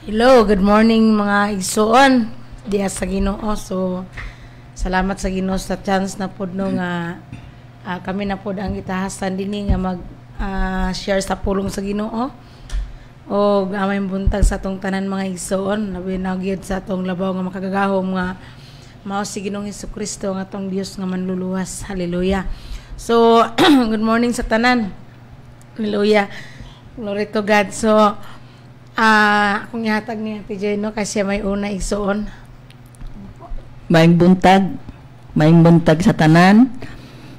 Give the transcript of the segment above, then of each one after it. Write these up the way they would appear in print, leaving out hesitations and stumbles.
Hello, good morning mga igsoon. Diya sa Ginoo. So salamat sa Ginoo sa chance na pod no nga kami na pod ang itahasan dinhi nga mag share sa pulong sa Ginoo. O amay buntag sa atong tanan mga igsoon, labi na gyud sa atong labaw nga makagagahom nga mao si Ginoong Hesukristo nga atong Dios nga manluluwas. Hallelujah. So good morning sa tanan. Hallelujah. Glory to God. So akong ihatag ni Ate Joy, no, kasi may una igsoon. Maing buntag sa tanan.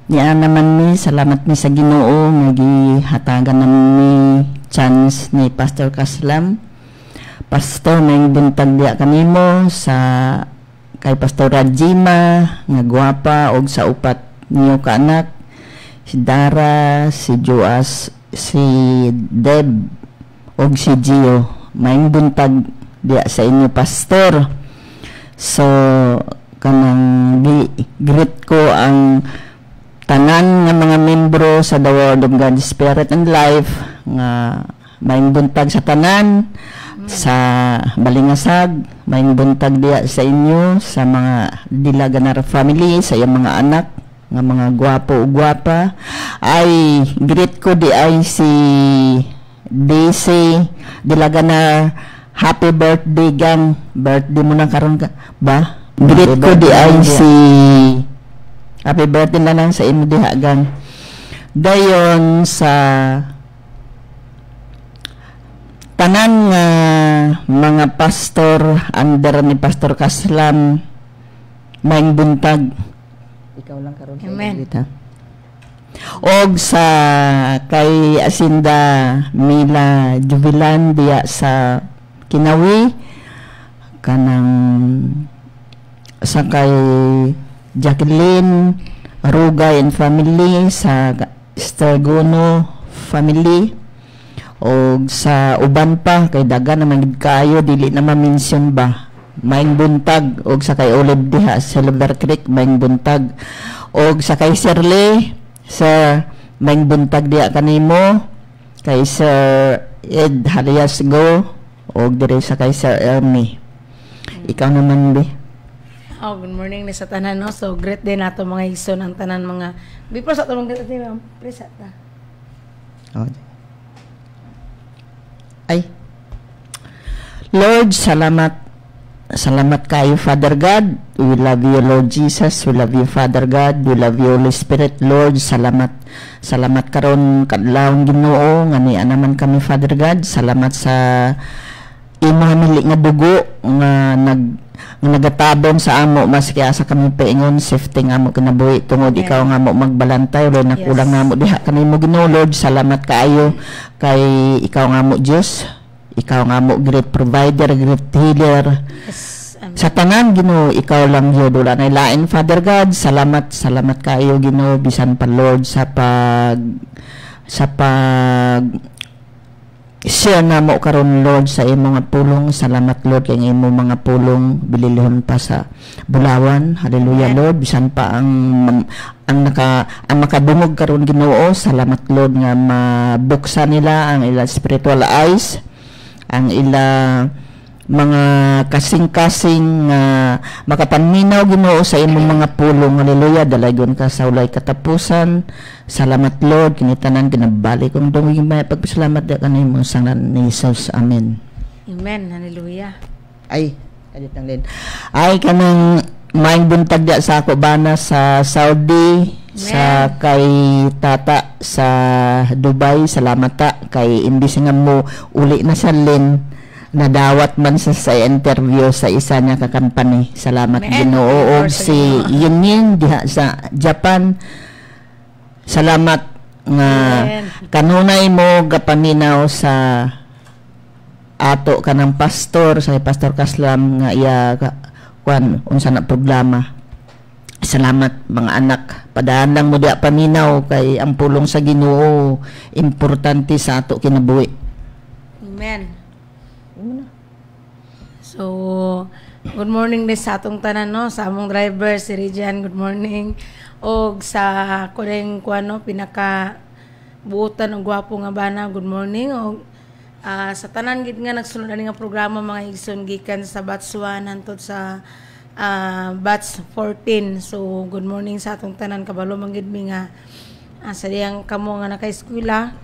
Niya naman mi, salamat mi sa Ginoo nga gihatagan naman mi chance ni Pastor Kaslam. Pastor, maing buntag diya kanimo sa kay Pastor Rajima nga gwapa og sa upat niyo ka anak, si Dara, si Joas, si Deb og si Gio. Maing buntag diya sa inyo, Pastor. So kanang greet ko ang tanan nga mga membro sa The Word of God, Spirit and Life nga maing buntag sa tanan sa Balingasag. Maing buntag diya sa inyo, sa mga Dilaganar family, sa iyang mga anak nga mga gwapo o gwapa. Ay greet ko di ay si DC Dilaganar, happy birthday gang. Birthday mo na karon ka ba? Greet ko di ay si happy birthday na lang sa imo diha gang. Dayon sa tanan nga mga pastor under ni Pastor Kaslam, maing buntag. Ikaw lang karon sa dita. Og sa kay Asinda Mila Jubilan diya sa Kinawi, kanang sa kay Jacqueline Rugay and family, sa Stargono family, og sa uban pa kay daga naman kayo dili na ma-mention ba. Maing buntag. Og sa kay Olive diha sa Silver Creek, maing buntag. Og sa kay Shirley, Sir, maing buntag diya kanimo, kay Sir Ed Halias Go, og dire sa kay Sir Ermi. Ikaw naman be. Good morning ni sa tanan, no. So great day nato mga igsoon ang tanan mga before sa tulong dito ma'am. Please ta. Ay. Lord, salamat kayo, Father God. We love you, Lord Jesus. We love you, Father God. We love you, Holy Spirit, Lord. Salamat karon kadlawon Ginoo nga ni naman kami, Father God. Salamat sa imamili nga dugo nga nagatabon sa amo maski asa kami paingon safety nga mo kinabuhi tungod ikaw nga mo magbalantay Lord, nakulang nga mo diha kanimo Ginoo, Lord. Salamat kaayo kay ikaw nga mo Dios. Ikaw nga mo great provider, great healer. Yes, sa tanan Ginoo, ikaw lang yun, wala na lain, Father God. Salamat kayo Ginoo, bisan pa Lord sa pag share na mo karon Lord sa imo nga pulong. Salamat Lord kay imo mga pulong bililhon pa sa Bulawan. Hallelujah Lord, bisan pa ang makadungog karon Ginoo. Salamat Lord nga mabuksan nila ang ila spiritual eyes, ang ila mga kasing-kasing makapaminaw Ginoo sa imong mga pulong. Hallelujah, dalaygon ka sa ulay katapusan. Salamat Lord, kinitanan kinabalik kong dunging may pagpasalamat da kanimo sa ngalan ni Jesus. Amen. Amen. Hallelujah. Ay kaditang din ay kanang maing buntag da sa ako bana sa Saudi. Amen. Sa kay tata sa Dubai, salamat ta kay imbis nga mo uli na sa Lin, nadawat man sa interview sa isa niya ka company. Salamat Ginoo. Og si Yunin diha sa Japan, salamat nga kanunay mo gapaminaw sa ato kanang pastor sa Pastor Kaslam nga iya kwan unsa na programa. Salamat mga anak, padaan lang mo diha paminaw kay ang pulong sa Ginoo importante sa ato kinabuhi. Amen. So good morning din sa atong tanan, no, sa among driver si Regian, good morning. Og sa kuning kuano pinaka buutan og gwapo nga bana, good morning. Og sa tanan gid nga nagsunod ani nga programa mga igsoon gikan sa batch 1 hangtod sa batch 14. So good morning sa atong tanan, kabalo man gid mi nga sa diyang kamo nga naka-eskwela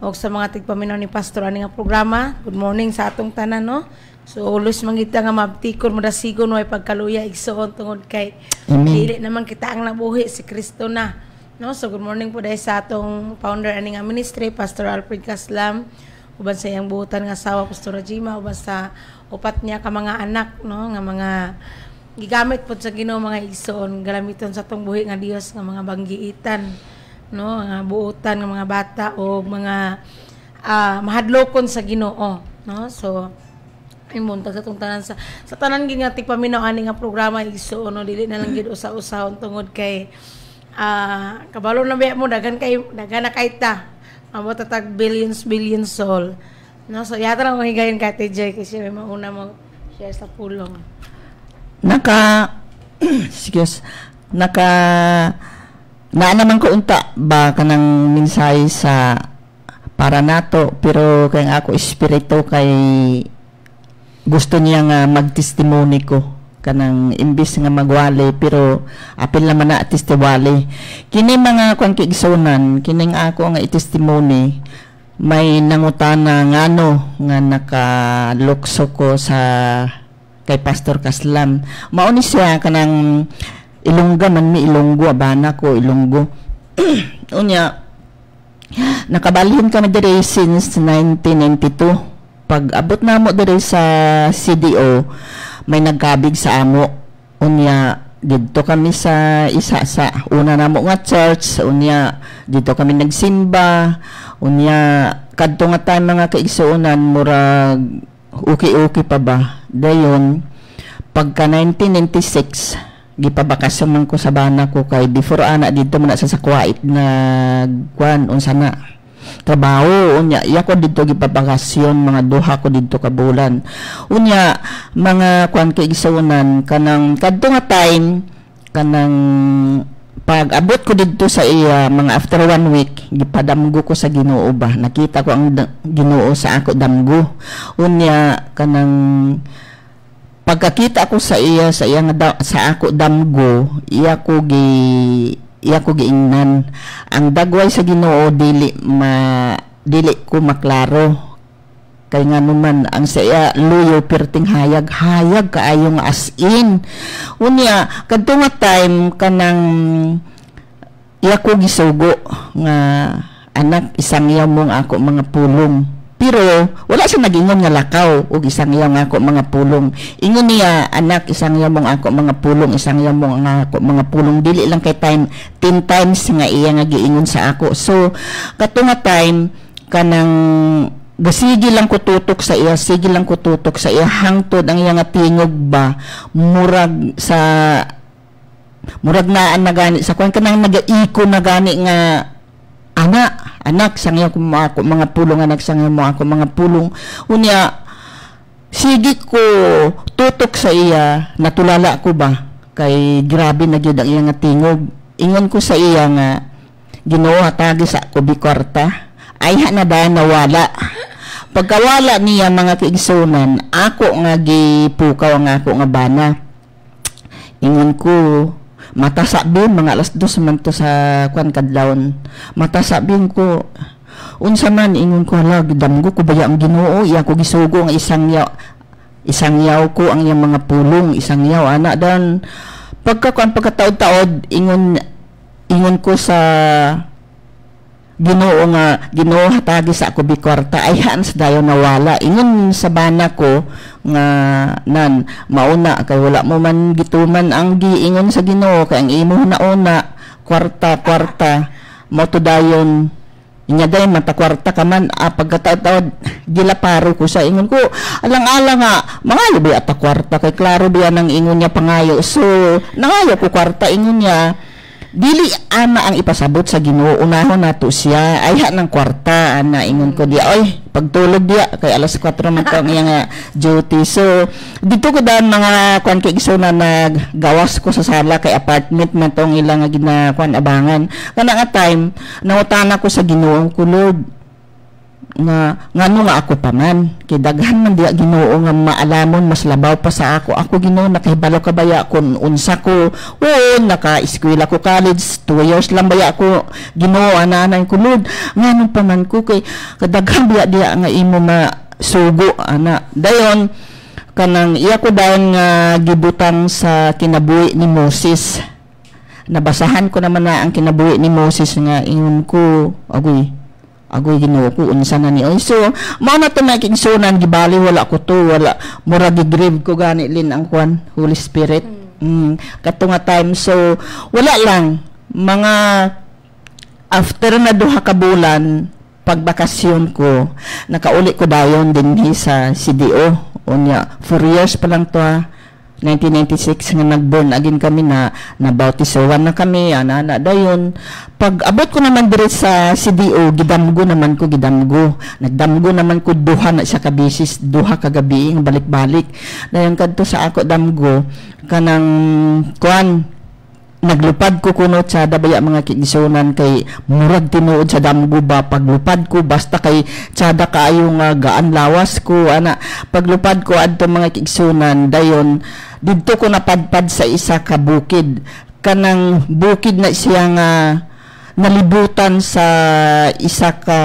o sa mga tigpaminaw ni pastor ani nga programa. Good morning sa atong tanan, no. So ulos man gid nga mabtikon mo dasigon way pagkaluya igsoon tungod kay dili naman kita ang nabuhi si Kristo na, no. So good morning po dahil sa atong founder ani nga ministry, Pastor Alfred Caslam, uban sa iyang buotan nga asawa Pastor Jima, uban sa upat niya ka mga anak, no, nga mga gigamit po sa Ginoo mga igsoon galamiton sa atong buhi nga Dios nga mga banggiitan, no, nga buotan nga mga bata o mga mahadlokon sa Ginoo, no. So imong sa atong tanan sa tanan gid nga tigpaminaw ani nga programa igsoon, no, dili na lang gid usa-usahon tungod kay kabalo na mo dagan na kay ta amo tatag billions soul, no. So yata lang higayon ka TJ kasi may mauna mo share sa pulong na naman ko unta ba kanang mensahe sa para nato, pero kay ako espiritu kay gusto niya nga magtestimony ko kanang imbis nga magwali, pero apil naman na testiwali kini mga kwan kiigsonan kining ako nga itestimony. May nangutana ngano nga nakalukso ko sa kay Pastor Caslam. Mauni siya kanang Ilongga man mi Ilonggo abana ko Ilonggo unya nakabalhin kami diri since 1992. Pag abot na mo diri sa CDO, may nagkabig sa amo. Unya, dito kami sa isa sa una na mo nga church. Unya, dito kami nagsimba. Unya, kadto nga tayo mga kaigsuunan, murag uki-uki pa ba. Dayon, pagka 1996, gipabakasyon man ko sa bana ko kay before ana dito man sa sakwait na kwan unsa na trabaho. Unya iya ko dito gipabakasyon mga duha ko dito ka bulan. Unya mga kwan kay igsuonan kanang kadto nga time kanang pag abot ko dito sa iya mga after 1 week gipadamgo ko sa Ginoo ba, nakita ko ang Ginoo sa ako damgo. Unya kanang pagkakita ko sa iya sa ako damgo, iya ko giingnan ang dagway sa Ginoo, dili ko maklaro kay nga naman ang sa iya luyo perting hayag kaayo nga as in. Unya kadto nga time kanang iya ko gisugo nga anak isang yaw mong ako mga pulong. Pero wala siya nagingon nga lakaw o isang yaw nga ako mga pulong. Ingon niya, anak, isang yaw mong ako mga pulong, isang yaw mong ako mga pulong. Dili lang kay time, 10 times nga iya nga giingon sa ako. So, kato nga time, kanang sige lang ko tutok sa iya, sige lang ko tutok sa iya, hangtod ang iya nga tingog ba, murag na gani, sa kwan kanang nag-iiko na gani nga, anak sangya ko mga pulong, anak sangya mo ako mga pulong. Unya sige ko tutok sa iya, natulala ko ba kay grabe na gyud ang iya nga tingog. Ingon ko sa iya nga Ginoo hatagi sa ko bikwarta ay na ba nawala. Pagkawala niya mga kaigsunan, ako nga gipukaw ang ako nga bana. Ingon ko matasabin mga alas 2 man to sa kwan kadlawon. Matasabin ko unsa man, ingon ko hala gidamgo ko baya ang Ginoo, iya ko gisugo nga isang yaw ko ang iyang mga pulong, isang yaw ana dan pagkataod-taod ingon ko sa Ginoo nga Ginoo hatagi sa ako bikwarta ay haan sa dayon nawala. Ingon sa bana ko nga nan mauna kay wala mo man gituman ang giingon sa Ginoo kay ang imo nauna kwarta mo to dayon inya day mata kwarta ka man pagkataod gilaparo ko sa ingon ko alang-alang nga mangayo ba ata kwarta kay klaro ba nang ingon niya pangayo. So nangayo ko kwarta, ingon niya dili ana ang ipasabot sa Ginoo, unahon nato siya ay ng kwarta ana. Ingon ko dia oy pagtulog dia kay alas 4 man to ang iyang duty. So dito ko daan mga kwan kay na naggawas ko sa sala kay apartment man tong ilang gina kwan abangan kana nga time nangutana ko sa Ginoo ko, Lord ngano nga ako pa man kay daghan man diya Ginoo nga maalamon mas labaw pa sa ako Ginoo nakahibalo ka baya kun unsa ko naka-eskwela ko college 2 years lang baya ako Ginoo ana kulod ngano pa man ko kay kadaghan diya nga imo masugo ana dayon kanang iya ko dayon nga gibutang sa kinabuhi ni Moses nabasahan ko naman na ang kinabuhi ni Moses nga ingon ko agoy Ginoo ko unsa na ni so mao na to nakigsunan gibali wala ko to wala mura gigrave ko gani lin ang kwan Holy Spirit kato nga time so wala lang mga after na duha ka bulan pagbakasyon ko nakauli ko dayon dinhi sa CDO unya 4 years pa lang to 1996 nga nag-born again kami na bautisawan na kami ana dayon pag abot ko naman dire sa CDO gidamgo nagdamgo naman ko duha na siya ka bisis duha ka gabi nga balik-balik dayon kadto sa ako damgo kanang kuan naglupad ko kuno sa dabaya mga kigsunan kay murag tinuod sa damgo ba paglupad ko basta kay tsada kaayo nga gaan lawas ko ana paglupad ko adto mga kigsunan dayon didto ko napadpad sa isa ka bukid kanang bukid na siya nga nalibutan sa isa ka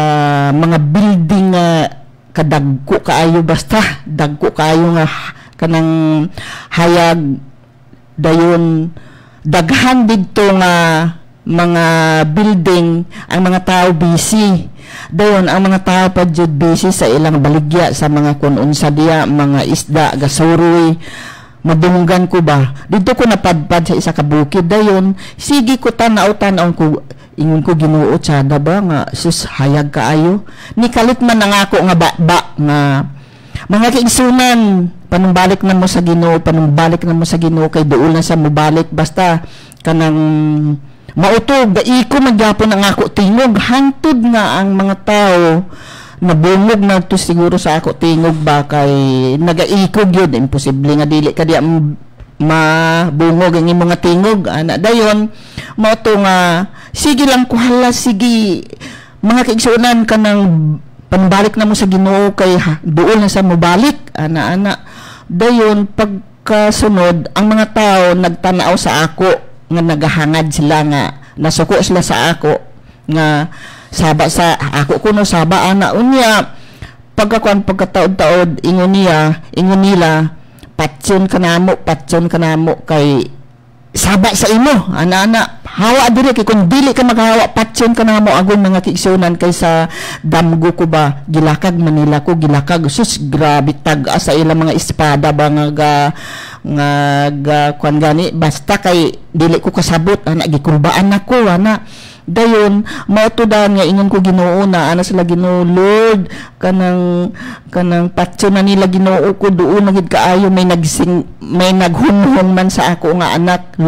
mga building nga kadagko kaayo basta dagko kaayo nga kanang hayag dayon daghan didto nga mga building ang mga tao busy dayon ang mga tao pa jud busy sa ilang baligya sa mga kununsa diya mga isda gasuroy madunggan ko ba didto ko napadpad sa isa ka bukid dayon sige ko tanaw ko ingon ko Ginoo tsada ba nga sus hayag kaayo ni kalit man nangako nga ba nga mga kaigsunan panumbalik na mo sa Ginoo kay duol na sa mobalik basta kanang mautog daiko magyapon ang ako tingog hangtod nga ang mga tao nabungog na to siguro sa ako tingog ba kay nagaikog yun imposible nga dili ka diya mabungog ang imong nga tingog ana dayon mao to nga sige lang ko hala sige mga kaigsunan kanang panbalik na mo sa Ginoo kay duol na sa mobalik ana dayon pagkasunod ang mga tao nagtanaw sa ako nga nagahangad sila nga nasuko sila sa ako nga saba sa ako kuno saba ana unya pagkataod-taod ingon nila patyon kanamo kay saba sa imo ana hawa diri kay kung dili ka maghawa patyon kanamo agon mga kiigsunan kay sa damgo ko ba gilakag Manila ko sus grabe tag-a sa ilang mga espada ba nga kwan gani basta kay dili ko kasabot ana gikurbaan nako ana dayon mautudan nga ingon ko Ginoo na ana sila Ginoo Lord kanang patyon na nila Ginoo ko duol nagid kaayo may naghunhon man sa ako nga anak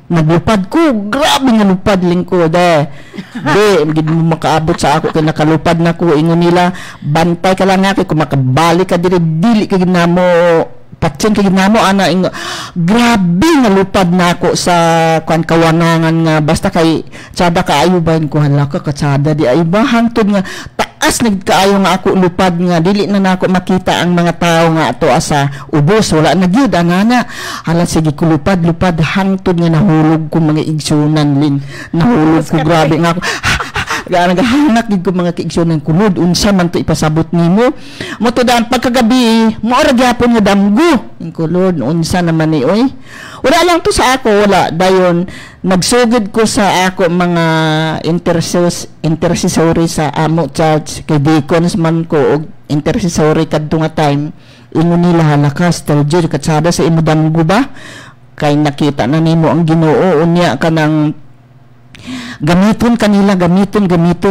naglupad ko grabe nga lupad lingkod gid mo makaabot sa ako kay nakalupad na ko ingon nila bantay ka lang nga kay kung makabalik ka dili ka ginamo patyon kay ginamo ana grabe nga lupad nako sa kawanangan nga basta kay tsada kaayo ba ko hala ka katsada di ay ba hangtod nga taas nagkaayo nga ako lupad nga dili na nako makita ang mga tao nga ato asa ubos wala na gyud ana hala sige ko lupad hangtod nga nahulog ko mga igsunan lin nahulog ko grabe nga ako nagahanak gid ko mga kiigsunan kulod unsa man to ipasabot nimo mo to daan pagkagabi mo ra gyapon nga damgo kulod unsa naman ni oy wala lang to sa ako wala dayon nagsugod ko sa ako mga intercessory sa amo church kay deacons man ko og intercessory kadto nga time ingon nila halakas jud katsada sa imo damgo ba kay nakita na nimo ang Ginoo unya kanang gamiton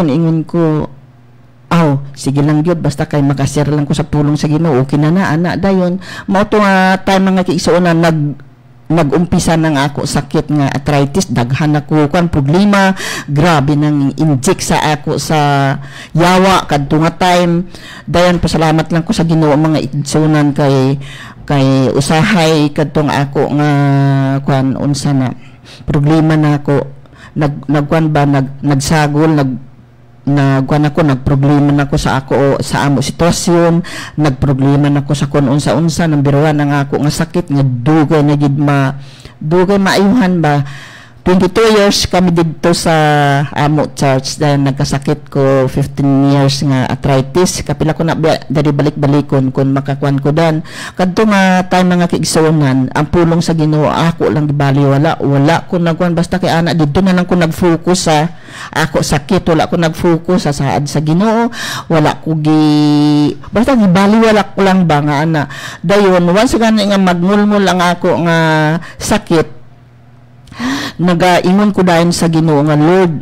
ingon ko sige lang gyud basta kay makashare lang ko sa tulong sa Ginoo okay na ana dayon mao to nga time mga kiigsuonan nag-umpisa nang ako sakit nga arthritis daghan ako kan problema grabe nang inject sa ako sa yawa kadto nga time dayon pasalamat lang ko sa Ginoo mga igsuonan kay usahay kadtong ako nga kuan unsa na problema na ako nagsagol nagkuan ako, nagproblema na ako sa ako sa amo sitwasyon, nagproblema na ako sa kun unsa-unsa. Number 1 ang ako nga sakit nga dugay na gid dugay maayuhan ba. 22 years kami dito sa amo church dahil nagkasakit ko 15 years nga arthritis. Kapila ko na dari balik-balikon kung makakuan ko dan. Kadto nga time mga kiigsuonan, ang pulong sa Ginoo ako lang gibali, wala ko nagkuan basta kay ana dito na lang ko nag-focus sa ako sakit, wala ko nag-focus sa saad sa Ginoo, wala ko basta gibali wala ko lang ba nga ana. Dayon once gani nga magmulmul ang ako nga sakit, nagaingon ko dayon sa Ginoo nga Lord,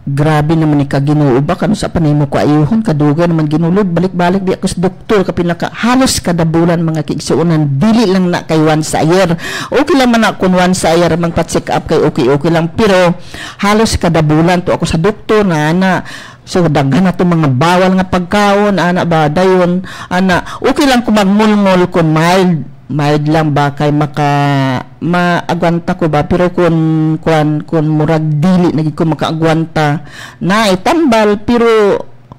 grabe naman ni ka Ginoo ba kanu sa panimo ko ayuhon kaduga naman Ginoo Lord, balik-balik di ako sa doktor kapila ka halos kada bulan mga kiigsuonan, dili lang na kay once a year. Okay lang man na kun once a year magpa-check up kay okay lang, pero halos kada bulan to ako sa doktor na ana. So daghan na to mga bawal nga pagkaon ana ba dayon ana. Okay lang kung magmulmol kun mild lang ba kay maagwanta ko ba, pero kun murag dili nagid ko makaagwanta na itambal, pero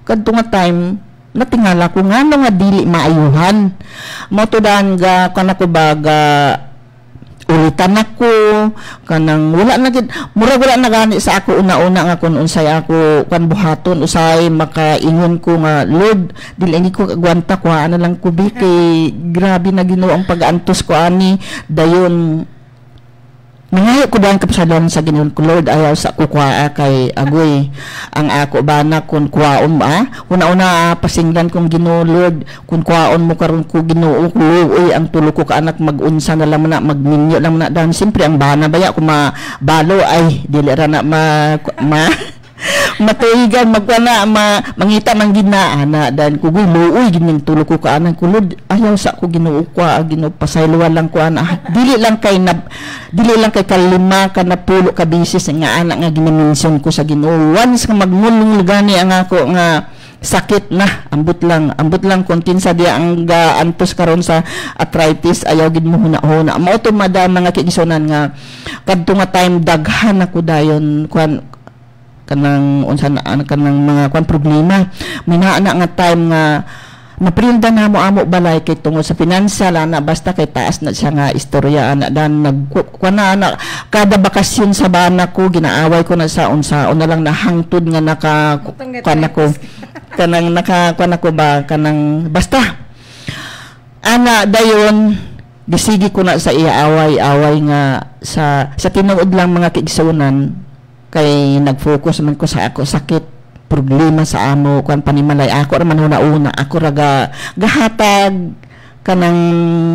kadto nga time natingala ko nga dili maayuhan mo to dan ga kanako ba ga ulitan ako kanang wala na gid, murag wala na gani sa ako una-una nga kun unsay ako kan buhaton usay makaingon ko nga Lord dili ko agwanta ko ana lang ko bi kay grabe na Ginoo ang pag-antos ko ani. Dayon nangayo ko dahil kapasalan sa Ginoo ko Lord, ayaw sa kukwaa kay agoy ang ako bana kun kuwaon una-una pasinglan kong Ginoo Lord, kun kuwaon mo karon ko Ginoo ko uy ang tulo ko ka anak magunsa na lang na magminyo lang na dan siyempre ang bana baya ko mabalo ay dili ra na matuigan magwana mangita man gid na ana dan kugoy luoy gining tulo ko ka anak ko Lord, ayaw sa ko Ginoo kwa Ginoo pasayloan lang ko ana dili lang kay kalima ka na pulo ka bisis nga anak nga ginimension ko sa Ginoo. Once nga magmulong gani ang ako nga sakit na ambot lang kontinsa dia ang antos karon sa arthritis, ayaw gid mo huna mao to madam mga kiigsunan nga kadto nga time daghan ako dayon kanang unsa na kanang mga problema may naa nga time nga naprinda na mo amo balay kay tungod sa financial ana basta kay taas na siya nga istorya ana dan nagkuana ana kada bakasyon sa bana ko ginaaway ko na sa unsaon na lang nahangtod nga kuana ko kanang kuana ko ba kanang basta ana dayon gisigi ko na sa iya away nga sa tinuod lang mga kiigsunan kay nag-focus man ko sa ako sakit problema sa amo kan panimalay ako ra man una ako raga gahatag kanang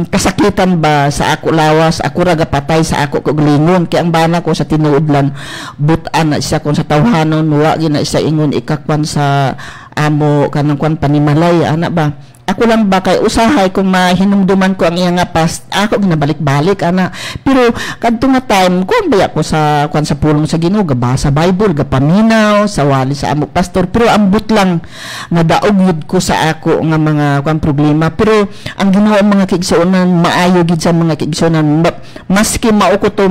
kasakitan ba sa ako lawas ako raga patay sa ako kaglingon kay ang bana ko sa tinuod lang butan na siya kon sa tawhanon wa gina siya ingon ikakwan sa amo kanang kwan panimalay ana ba ako lang ba kay usahay kung mahinumduman ko ang iya nga past ako ginabalik-balik ana, pero kadto nga time ko baya ko sa kwan sa pulong sa Ginoo gabasa Bible gapaminaw sa wali sa amo pastor, pero ambot lang nadaog ko sa ako nga mga kwan problema. Pero ang Ginoo ang mga kiigsuonan maayo gid sa mga kiigsuonan maski mao ko to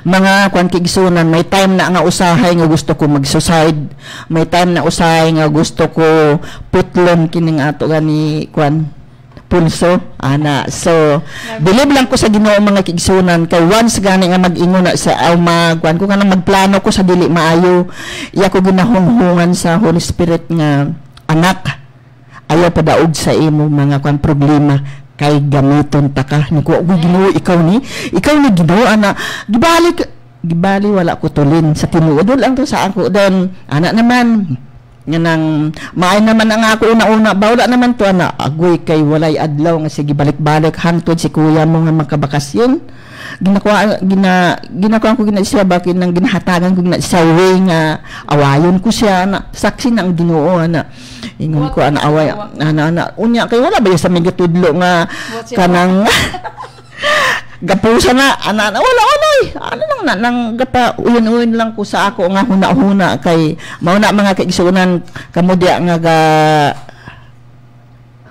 mga kwan kiigsunan may time na nga usahay nga gusto ko mag-suicide, may time na usahay nga gusto ko putlon kining ato gani kwan pulso ana. So believe lang ko sa Ginoo mga kiigsunan kay once gani nga mag-ingon na sa kwan ko kanang magplano ko sa dili maayo iya ko ginahunghungan sa Holy Spirit nga anak ayaw padaog sa imo mga kwan problema kay gamiton ta ka ni ko Ginoo ikaw ni Ginoo ana gibali wala ko tulin sa tinuod lang to sa ako then ana naman nga nang maay naman ang ako una-una bawla naman to ana agoy kay walay adlaw nga sige balik-balik hangtod si kuya mo nga makabakasyon ginakuha ko siya bakit nang ginahatagan ko sa way nga awayon ko siya na saksi ng Ginoo ana ingon ko ana away ana unya kay wala ba sa migatudlo nga kanang gapusa na ana wala ano lang nang gapa uyon lang ko sa ako nga huna kay mauna mga kaigsunan kamo dia nga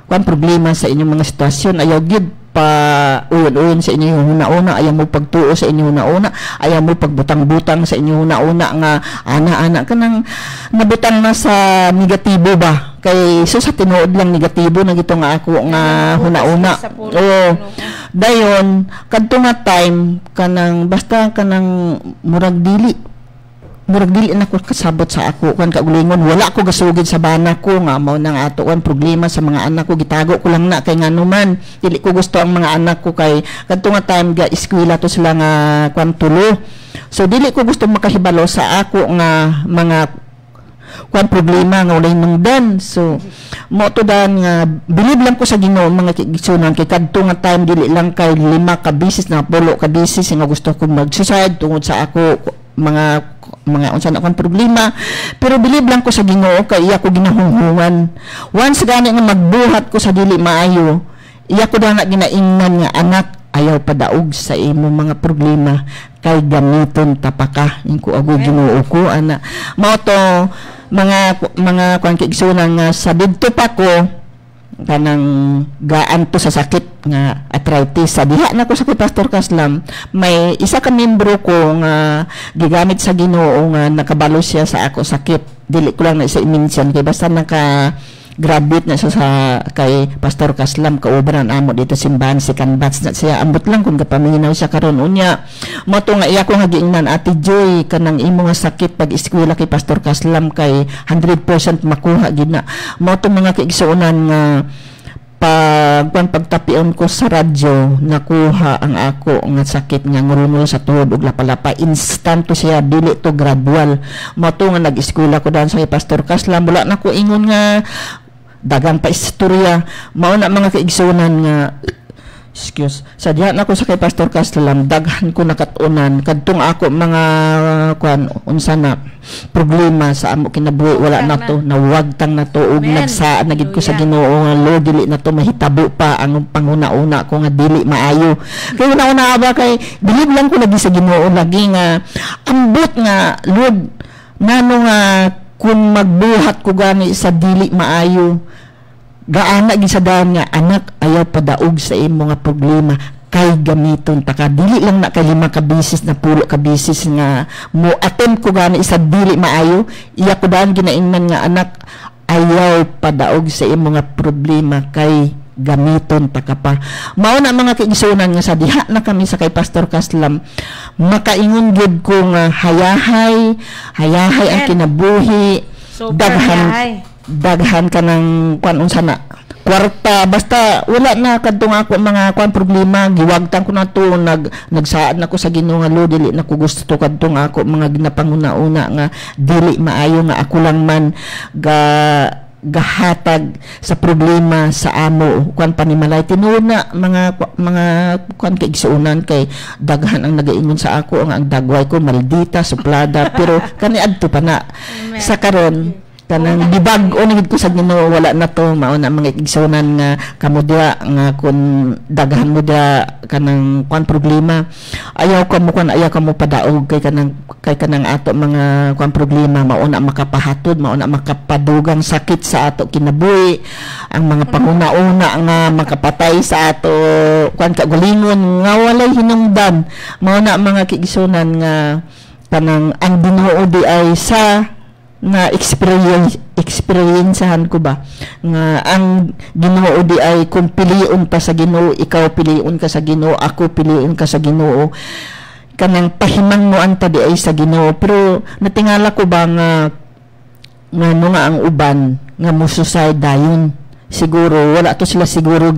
kwan problema sa inyong mga sitwasyon ayaw gid pa uyon-uyon sa inyo huna-una, ayaw mo pagtuo sa inyo huna-una, ayaw mo pagbutang-butang sa inyo huna-una nga ana-ana ka nang nabutang na sa negatibo ba? Kay so sa tinuod lang negatibo na gito nga ako nga huna-una. Oo. Dayon kadto nga time kanang basta kanang murag dili na ko kasabot sa ako kan kaulingon, wala ko gasugid sa bana ko nga mao nang ato kan problema sa mga anak ko, gitago ko lang na kay nganuman dili ko gusto ang mga anak ko kay kadto nga time ga eskwela to sila nga kwan tulo, so dili ko gusto makahibalo sa ako nga mga kwan problema nga walay nungdan. So mo to dan nga bilib lang ko sa Ginoo mga kigsunan kay kadto nga time dili lang kay 5 ka bisis na 10 ka bisis nga gusto ko mag-suicide tungod sa ako mga unsa na kon problema, pero bilib lang ko sa Ginoo kay iya ko ginahunghungan once gani nga magbuhat ko sa dili maayo, iya ko na ginaingnan nga anak ayaw padaog sa imo mga problema kay gamiton tapaka ingko ago Ginoo ko ana mao to mga kwan kigsunan nga sa didto pa ko kanang gaan to sa sakit nga arthritis sa diha na ko sa Pastor Kaslam, may isa ka membro ko nga gigamit sa Ginoo nga nakabalo siya sa ako sakit, dili ko lang na isa i-mention kay basta naka graduate na siya sa kay Pastor Kaslam kaubaran amo dito simbahan second batch na siya, ambot lang kung kapaminaw siya karon unya mo to nga iya ko nga giingnan Ate Joy kanang imo nga sakit pag eskwela kay Pastor Kaslam kay 100% makuha gid na mo to mga kaigsuonan nga pagtapion ko sa radyo nakuha ang ako nga sakit nga ngurungol sa tuhod ug lapalapa instant to siya, dili to gradual. Mo to nga nag-eskwela ko dan sa Pastor Kaslam, wala na ko ingon nga dagang pa istorya, mao na mga kaigsunan nga sa diha na ko sa kay Pastor Kaslam daghan ko nakatunan kadtong ako mga kwan unsa na problema sa amo kinabuhi wala na to, nawagtang na to ug nagsaan na gid ko sa Ginoo nga Lord dili na to mahitabo pa ang panguna-una ko nga dili maayo kay una-una ba kay bilib lang ko lagi sa Ginoo lagi nga ambot nga Lord ngano nga kung magbuhat ko gani sa dili maayo gaana gid sa daan nga anak ayaw padaog sa imo nga problema kay gamiton ta ka dili lang na kay 5 ka bisis na 10 ka bisis nga mo attempt ko gani sa dili maayo iya ko daan ginaingnan nga anak ayaw padaog sa imo nga problema kay gamiton ta ka pa. Mao na mga kaigsunan nga sa diha na kami sa kay Pastor Kaslam makaingon gid ko nga hayahay ang kinabuhi so, daghan ka ng kwan unsa na kwarta basta wala na kadtong ako mga kwan problema giwagtan ko na to nagsaad na ko sa Ginoo nga Lord dili na ko gusto kadtong ako mga ginapanguna-una nga dili maayo nga ako lang man gahatag sa problema sa amo kwan panimalay tinuna mga kwan kay igsuonan kay daghan ang nagaingon sa ako ang dagway ko maldita suplada pero kani adto pa na sa karon kanang dibag o nagid ko sa Ginoo wala na to mao na mga igsunan nga kamo dia nga kun daghan mo dia kanang kwan problema ayaw ka mo padaog kay kanang ato mga kwan problema mao na makapahatod mao na makapadugang sakit sa ato kinabuhi ang mga panguna-una nga makapatay sa ato kwan kagalingon nga walay hinungdan mao na mga kiigsunan nga kanang ang Ginoo di ay sa nga experiencehan ko ba nga ang Ginoo di ay kung piliun pa sa Ginoo ikaw piliun ka sa Ginoo ako piliun ka sa Ginoo kanang pahimang mo anta di ay sa Ginoo pero natingala ko ba nga ang uban nga mo suicide dayon siguro wala to sila siguro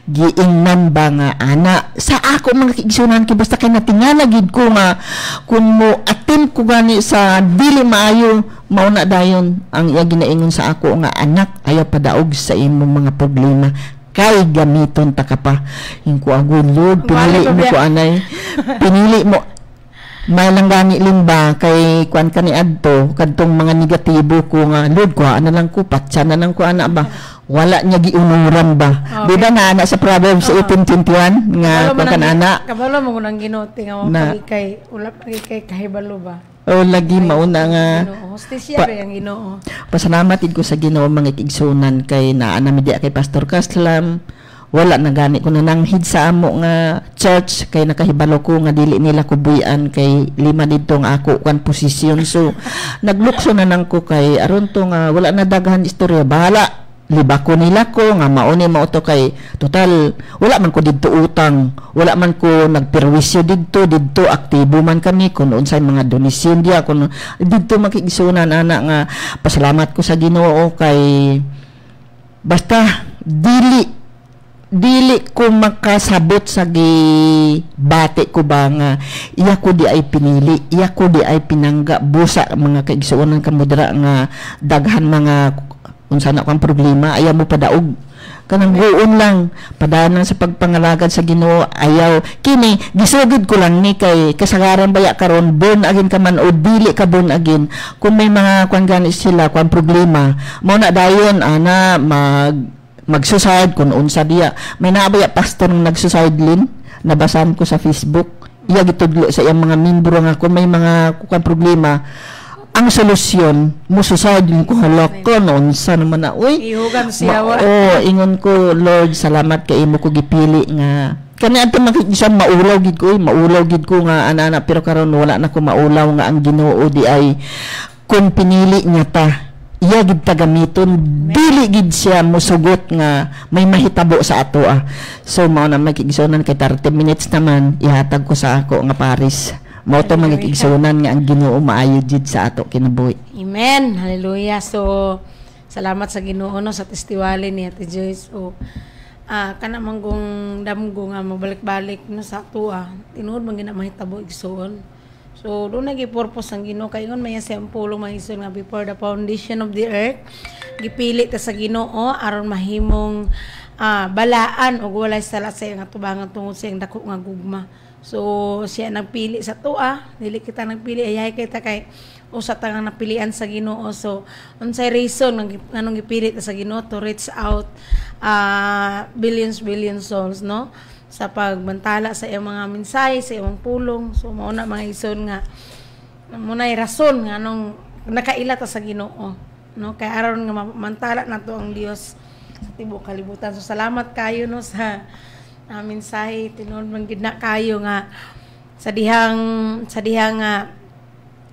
giingnan ba nga ana sa ako mga kaigsunan kay basta kay natingala gid ko nga kun mo attempt ko gani sa dili maayo mao na dayon ang iya ginaingon sa ako nga anak ayaw padaog sa imong mga problema kay gamiton ta ka pa ingko agud Lord pinili mo ko anay pinili mo may lang gani limba kay kwan kani adto kadtong mga negatibo ko nga Lord ko ana lang ko patsa na lang ko ana ba wala niya giunuran ba di ba nga ana sa Proverbs 18:21 nga kan ana kabalo mo nang ginuti nga pagikay ulap pagikay kahibalo ba o lagi mauna nga hostesya ba yang Ginoo pasalamat ko sa Ginoo mga igsunan kay naa na media kay Pastor Kaslam wala na gani ko nananghid sa amo nga church kay nakahibalo ko nga dili nila kubuyan kay lima didto nga ako kan posisyon. So naglukso na nang ko kay aron to nga wala na daghan istorya, bahala libako nila ko nga mauni mauto kay total wala man ko didto utang, wala man ko nagperwisyo didto aktibo man kami kun unsay mga donasyon diya kun didto makigsunan ana nga pasalamat ko sa Ginoo kay basta dili ko makasabot sa gibati ko ba nga iya ko di ay pinili, iya ko di ay pinangga busa mga kaigsuonan kamudra nga daghan mga unsa na kang problema ayaw mo padaog kanang guon lang padanan sa pagpangalagad sa Ginoo. Ayaw kini gisugid ko lang ni kay kasagaran baya karon born again ka man o dili ka born again kung may mga kuan gani sila kuan problema mo na dayon ana mag-suicide kung unsa diya. May naabaya pastor ng nag-suicide lin, nabasan ko sa Facebook. Iya gitudlo sa iyang mga membro nga kung may mga kukan problema, ang solusyon mo suicide lin ko halak ko unsa naman na uy. Ihugan siya wa. Ingon ko Lord, salamat kay imo ko gipili nga kani adto makikisam maulaw gid ko nga ana pero karon wala na ko maulaw nga ang Ginoo di ay kung pinili niya ta iya gid ta gamiton, dili gid siya musugot nga may mahitabo sa ato So mao na makigsunan kay 30 minutes naman ihatag ko sa ako nga Paris. Mao to magigsunan nga ang Ginoo maayo gid sa ato kinabuhi. Amen. Hallelujah. So salamat sa Ginoo no sa testiwali ni Ate Joyce. So kana manggong damgo nga mabalik-balik no sa ato tinuod man gina mahitabo igsuon. So, doon nag-purpose ang Ginoo kay ngon may siyang pulong mahisod nga before the foundation of the earth gipili ta sa Ginoo aron mahimong balaan og walay sala sa nga tubangan tungod sa dako nga gugma. So, siya nagpili sa tuwa, dili kita nagpili ayahay kita kay usa ta nga napilian sa Ginoo. So, unsay reason nganong gipili ta sa Ginoo to reach out billions souls, no? Sa pagbantala sa iyang mga mensahe, sa iyang pulong. So, mauna mga ison nga, muna'y rason nga nung nakaila ta sa Ginoo. No? Kaya aron nga mantala na to ang Dios sa tibok kalibutan. So, salamat kayo no, sa mensahe. Tinuod man gid na kayo nga sa dihang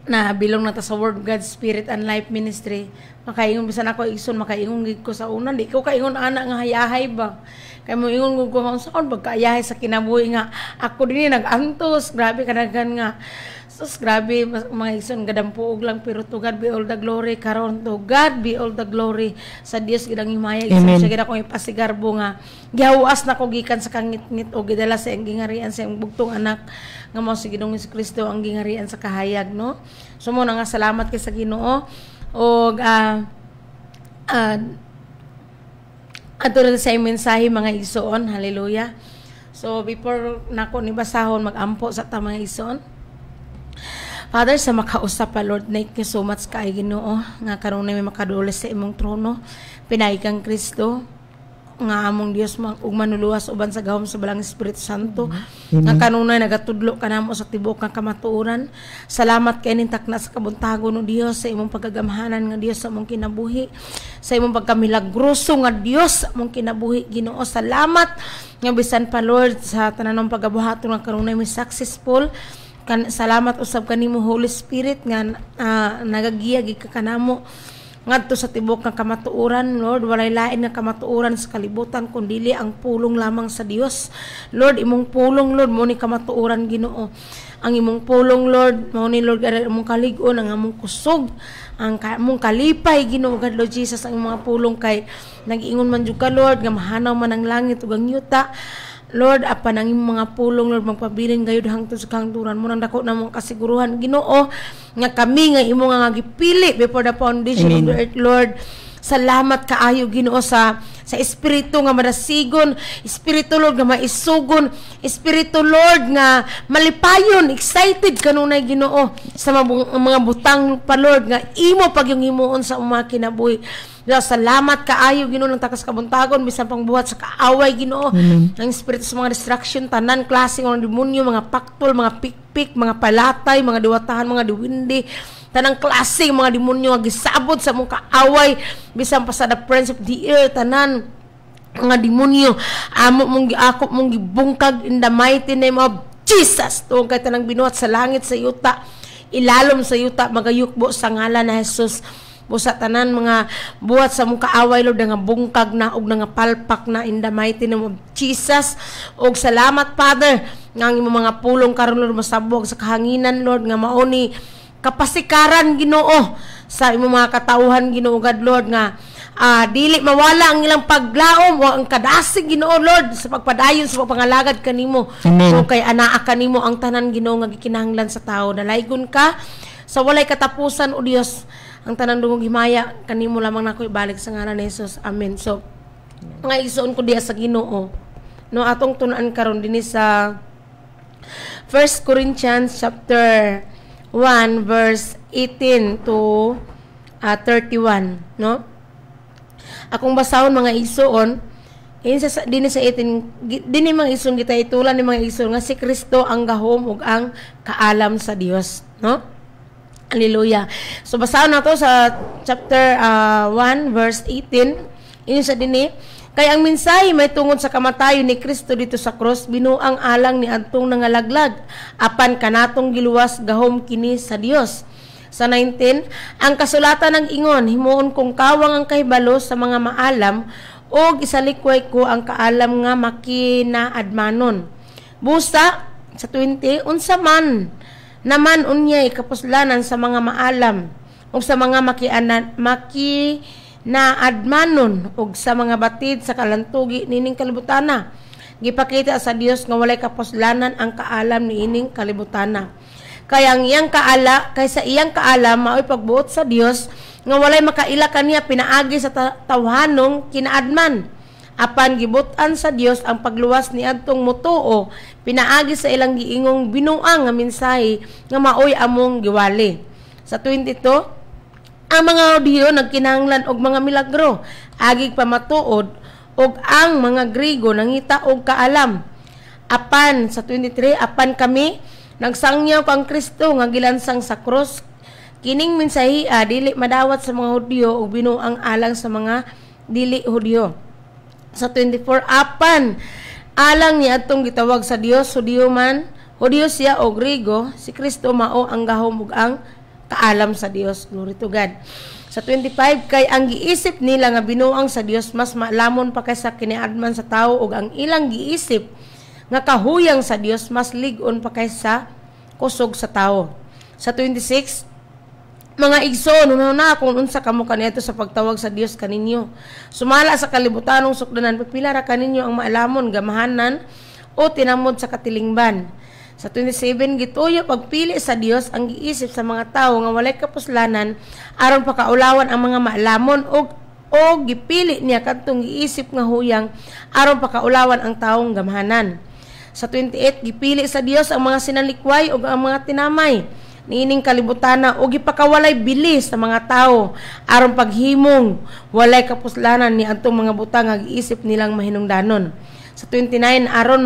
na bilong na ta sa Word of God, Spirit and Life Ministry. Makaingon bisan ako ison, makaingon gid ko sa una. Di ko kaingon ana nga hayahay ba. Kaya mo ingon ko kung saan pagkaayahay sa kinabuhi nga ako din nag-antos, grabe kanagan nga sus grabe mga ison gadampuog lang pero to God be all the glory karon to God be all the glory sa Dios gidang himaya isa siya gid akong ipasigarbo nga gihawas na ko gikan sa kangit-ngit o gidala sa iyang gingarian sa iyang bugtong anak nga mao si Ginoong Kristo ang gingarian sa kahayag no. So mo na nga salamat kay sa Ginoo og ato na sa mensahe mga igsoon, hallelujah. So before nako ni basahon magampo sa ta mga igsoon. Father, sa makausap pa Lord, thank you so much kay Ginoo nga karon may makadulos sa imong trono, pinay kang Kristo nga among Dios ug manuluwas uban sa gahom sa balang Espiritu Santo nga kanunay nagatudlo kanamo sa tibuok nga kamatuoran. Salamat kay ning takna sa kabuntagon no Dios sa imong pagagamhanan nga Dios sa among kinabuhi, sa imong pagkamilagroso nga Dios sa among kinabuhi Ginoo. Salamat nga bisan pa Lord sa tananong pagabuhaton nga kanunay may successful. Salamat usab kanimo Holy Spirit nga nagagiya gid ka kanamo ngadto sa tibok nga kamatuoran. Lord, walay lain nga kamatuoran sa kalibutan kundi ang pulong lamang sa Dios. Lord, imong pulong Lord mo ni kamatuoran Ginoo. Ang imong pulong Lord mo ni Lord among kalig-on ang among kusog ang among kalipay Ginoo God Lord Jesus ang mga pulong kay nag-ingon man jud ka Lord nga mahanaw man ang langit ug ang yuta. Lord, apan ang imong mga pulong Lord magpabilin gayud hangtod sa kahangturan mo nang dako namong kasiguruhan Ginoo nga kami nga imo nga gipili before the foundation of the earth Lord. Salamat kaayo Ginoo sa espiritu nga madasigon, espiritu Lord nga maisugon, espiritu Lord nga malipayon, excited kanunay Ginoo sa mga butang pa Lord nga imo pag yung himuon sa mga kinabuhi. Salamat kaayo Ginoo ng takas kabuntagon bisan pang buhat sa kaaway Ginoo ng espiritu sa mga distraction tanan klase ng demonyo, mga paktol, mga pikpik, mga palatay, mga diwatahan, mga diwindi, tanang klase mga demonyo nga gisabot sa mong kaaway bisan pa sa the prince of the air tanan mga demonyo amo mong giakop mong gibungkag in the mighty name of Jesus. Tuong kay tanang binuhat sa langit sa yuta, ilalom sa yuta, magayukbo sa ngalan na Jesus. Busa tanan mga buhat sa mong kaaway, Lord, nga bungkag na og nga palpak na in the mighty name of Jesus. Og salamat, Father, nga ang imong mga pulong karon, Lord, masabog sa kahanginan, Lord, nga mauni kapasikaran, Ginoo, sa imong mga katauhan, Ginoo God, Lord, nga dili mawala ang ilang paglaom o ang kadasig, Ginoo Lord, sa pagpadayon sa pagpangalagad kanimo. Amen. O kay anaa kanimo ang tanan, Ginoo, nga gikinahanglan sa tao. Dalaygon ka sa walay katapusan, o Dios, ang tanan dungog himaya kanimo lamang nako ibalik sa ngalan ni Jesus. Amen. So nga igsoon ko diha sa Ginoo, no, atong tun-an karon dinhi sa 1 Corinthians chapter 1 verse 18 to 31, no? Akong basahon mga igsoon, dinhi sa 18, dinhi mga igsoon kita itulan ni mga igsoon nga si Kristo ang gahom ug ang kaalam sa Dios, no? Hallelujah. So basahon nato sa chapter 1 verse 18, ini sa dinhi, kay ang mensahe may tungod sa kamatayon ni Kristo dito sa cross, binuang alang ni adtong nangalaglag, apan kanatong giluwas gahom kini sa Dios. Sa 19, ang kasulatan ng ingon, himuon kong kawang ang kahibalo sa mga maalam, o isalikway ko ang kaalam nga makinaadmanon. Busa, sa 20, unsa man, naman unyay kapuslanan sa mga maalam, o sa mga makinaadmanon, o sa mga batid sa kalantugi nining kalibutana. Gipakita sa Dios nga walay kapuslanan ang kaalam niining kalibutana. Kaya ang iyang kaysa iyang kaalam mao'y pagbuot sa Dios nga walay makaila kaniya pinaagi sa tawhanong kinaadman. Apan gibutan sa Dios ang pagluwas ni adtong mutuo pinaagi sa ilang giingong binuang nga mensahe nga mao'y among giwali. Sa 22, ang mga Hudiyo nagkinahanglan og mga milagro, agig pamatuod, og ang mga Griego nangita og kaalam. Apan sa 23, apan kami nagsangyaw kang Kristo nga gilansang sa cross, kining mensahe dili madawat sa mga Hudiyo ug binuang alang sa mga dili Hudiyo. Sa 24, apan alang niya atong gitawag sa Dios, Hudiyo man, Hudiyo siya o Griego, si Kristo mao ang gahom ug ang kaalam sa Dios. Glory to God. Sa 25, kay ang giisip nila nga binuang sa Dios mas maalamon pa kaysa kiniadman sa tao, ug ang ilang giisip nga kahuyang sa Dios mas lig-on pa kaysa kusog sa tao. Sa 26, mga igsoon, una kung unsa kamo kaniadto sa pagtawag sa Dios kaninyo. Sumala sa kalibutanong sukdanan, pipila ra kaninyo ang maalamon, gamahanan o tinamod sa katilingban. Sa 27, gituyo pagpili sa Dios ang giisip sa mga tawo nga walay kapuslanan aron pakaulawan ang mga maalamon o gipili niya kadtong giisip nga huyang aron pakaulawan ang taong gamahanan. Sa 28, gipili sa Dios ang mga sinalikway o ang mga tinamay niining kalibutana o gipakawalay bilis sa mga tao aron paghimong walay kapuslanan ni adtong mga butang nga giisip nilang mahinungdanon. Sa 29, aron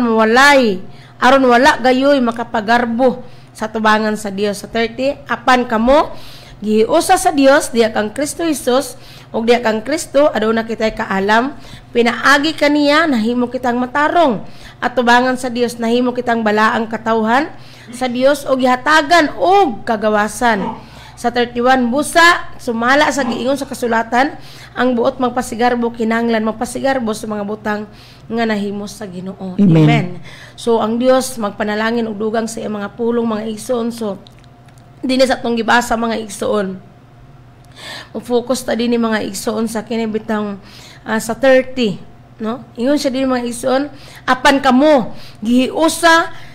wala gayoy makapagarbo sa tubangan sa Dios. Sa 30, apan kamo gihiusa sa Dios diha kang Kristo Jesus ug diha kang Kristo aduna kitay kaalam, pinaagi kaniya nahimo kitang matarong at tubangan sa Dios nahimo kitang balaang katawhan sa Dios o gihatagan og kagawasan. Sa 31, busa sumala sa giingon sa kasulatan, ang buot magpasigarbo kinahanglan magpasigarbo sa mga butang nga nahimo sa Ginoo. Amen. So ang Dios magpanalangin og dugang sa iyang mga pulong mga igsoon. So dinhi sa atong gibasa mga igsoon, mo-focus ta dinhi mga igsoon sa kini bitang sa 30, no? Ingon siya dinhi mga igsoon, apan kamo gihiusa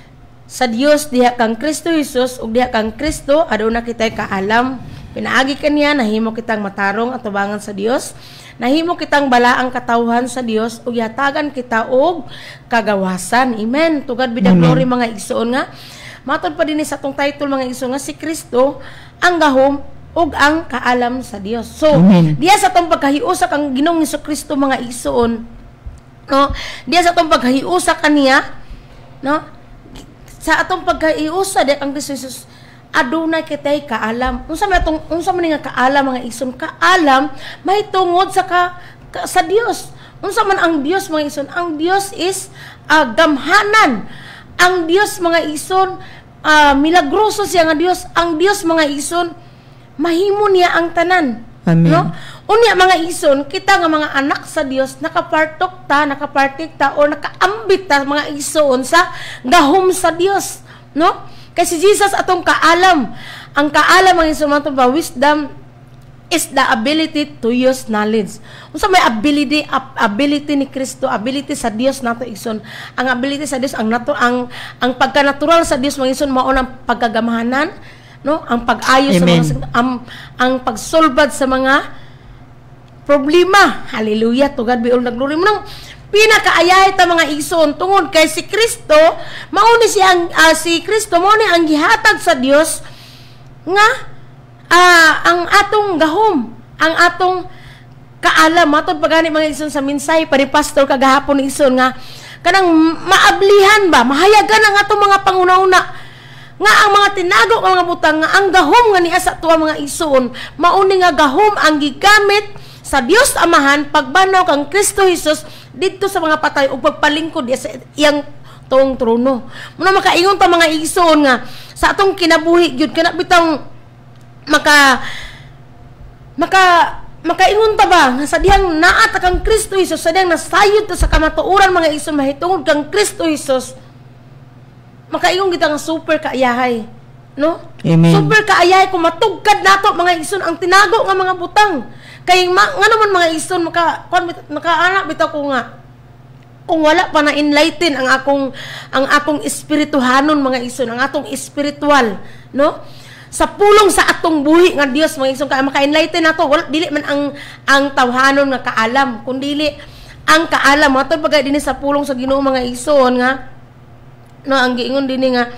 sa Dios diha kang Kristo Jesus ug diha kang Kristo aduna kitay kaalam, pinaagi kaniya nahimo kitang matarong at tubangan sa Dios, nahimo kitang balaang katawhan sa Dios ug yatagan kita og kagawasan. Amen. To God be the glory mga igsoon nga. Matod pa din sa atong title mga igsoon nga si Kristo ang gahom ug ang kaalam sa Dios. So diya sa atong pagkahiusa kang Ginoong Hesukristo mga igsoon, no? Diya sa atong pagkahiusa kaniya, no? Sa atong pagkaiusa diha kang Kristo Jesus adunay kitay kaalam. Unsa man nga kaalam mga igsoon? Kaalam may tungod sa sa Dios. Unsa man ang Dios mga ison? Ang Dios is gamhanan. Ang Dios mga ison, milagroso siya nga Dios. Ang Dios mga ison, mahimo niya ang tanan. Amen. No? Unya mga ison, kita nga mga anak sa Dios, nakapartok ta, nakapartik ta, o nakaambit ta mga ison sa gahom sa Dios. No? Kasi Jesus atong kaalam. Ang kaalam mga ison, mga wisdom is the ability to use knowledge. Unsa may ability ni Kristo, ability sa Dios nato ison. Ang ability sa Dios ang pagka-natural sa Dios mga ison mao nang pagkagamahanan, no? Ang pag-ayos Amen. sa mga ang pagsolbad sa mga problema. Hallelujah. To God be all the glory. Munang pinakaayay ta mga ison tungod kay si Kristo, mao ni si Kristo mao ni ang gihatag sa Dios nga ang atong gahom, ang atong kaalam, matod pagani mga ison sa minsay pari pastor kagahapon ni ison nga kanang maablihan ba, mahayagan ang atong mga pangunauna nga ang mga tinago nga mga butang nga ang gahom nga niya sa tuwa mga ison, mauni nga gahom ang gigamit sa Dios Amahan pagbanaw kang Kristo Jesus didto sa mga patay ug pagpalingkod sa iyang tuong trono. Muna makaingon ta mga ison nga sa atong kinabuhi gyud kana bitang makaingon ta ba nga sa dihang naat kang Kristo Jesus, sa dihang nasayod ta sa kamatuoran mga ison mahitungod kang Kristo Jesus, makaingon kita nga super kaayahay, no? Amen. Super kaayahay kung matugkad nato mga ison ang tinago nga mga butang. Kay nga naman mga ison makaana bitaw ko nga kung wala pa na enlighten ang akong espirituhanon mga ison, ang atong espiritual, no? Sa pulong sa atong buhi nga Dios mga ison kay maka-enlighten nato, wala dili man ang tawhanon nga kaalam, kundi ang kaalam matod pagay dinhi sa pulong sa Ginoo mga ison nga no ang giingon dinhi nga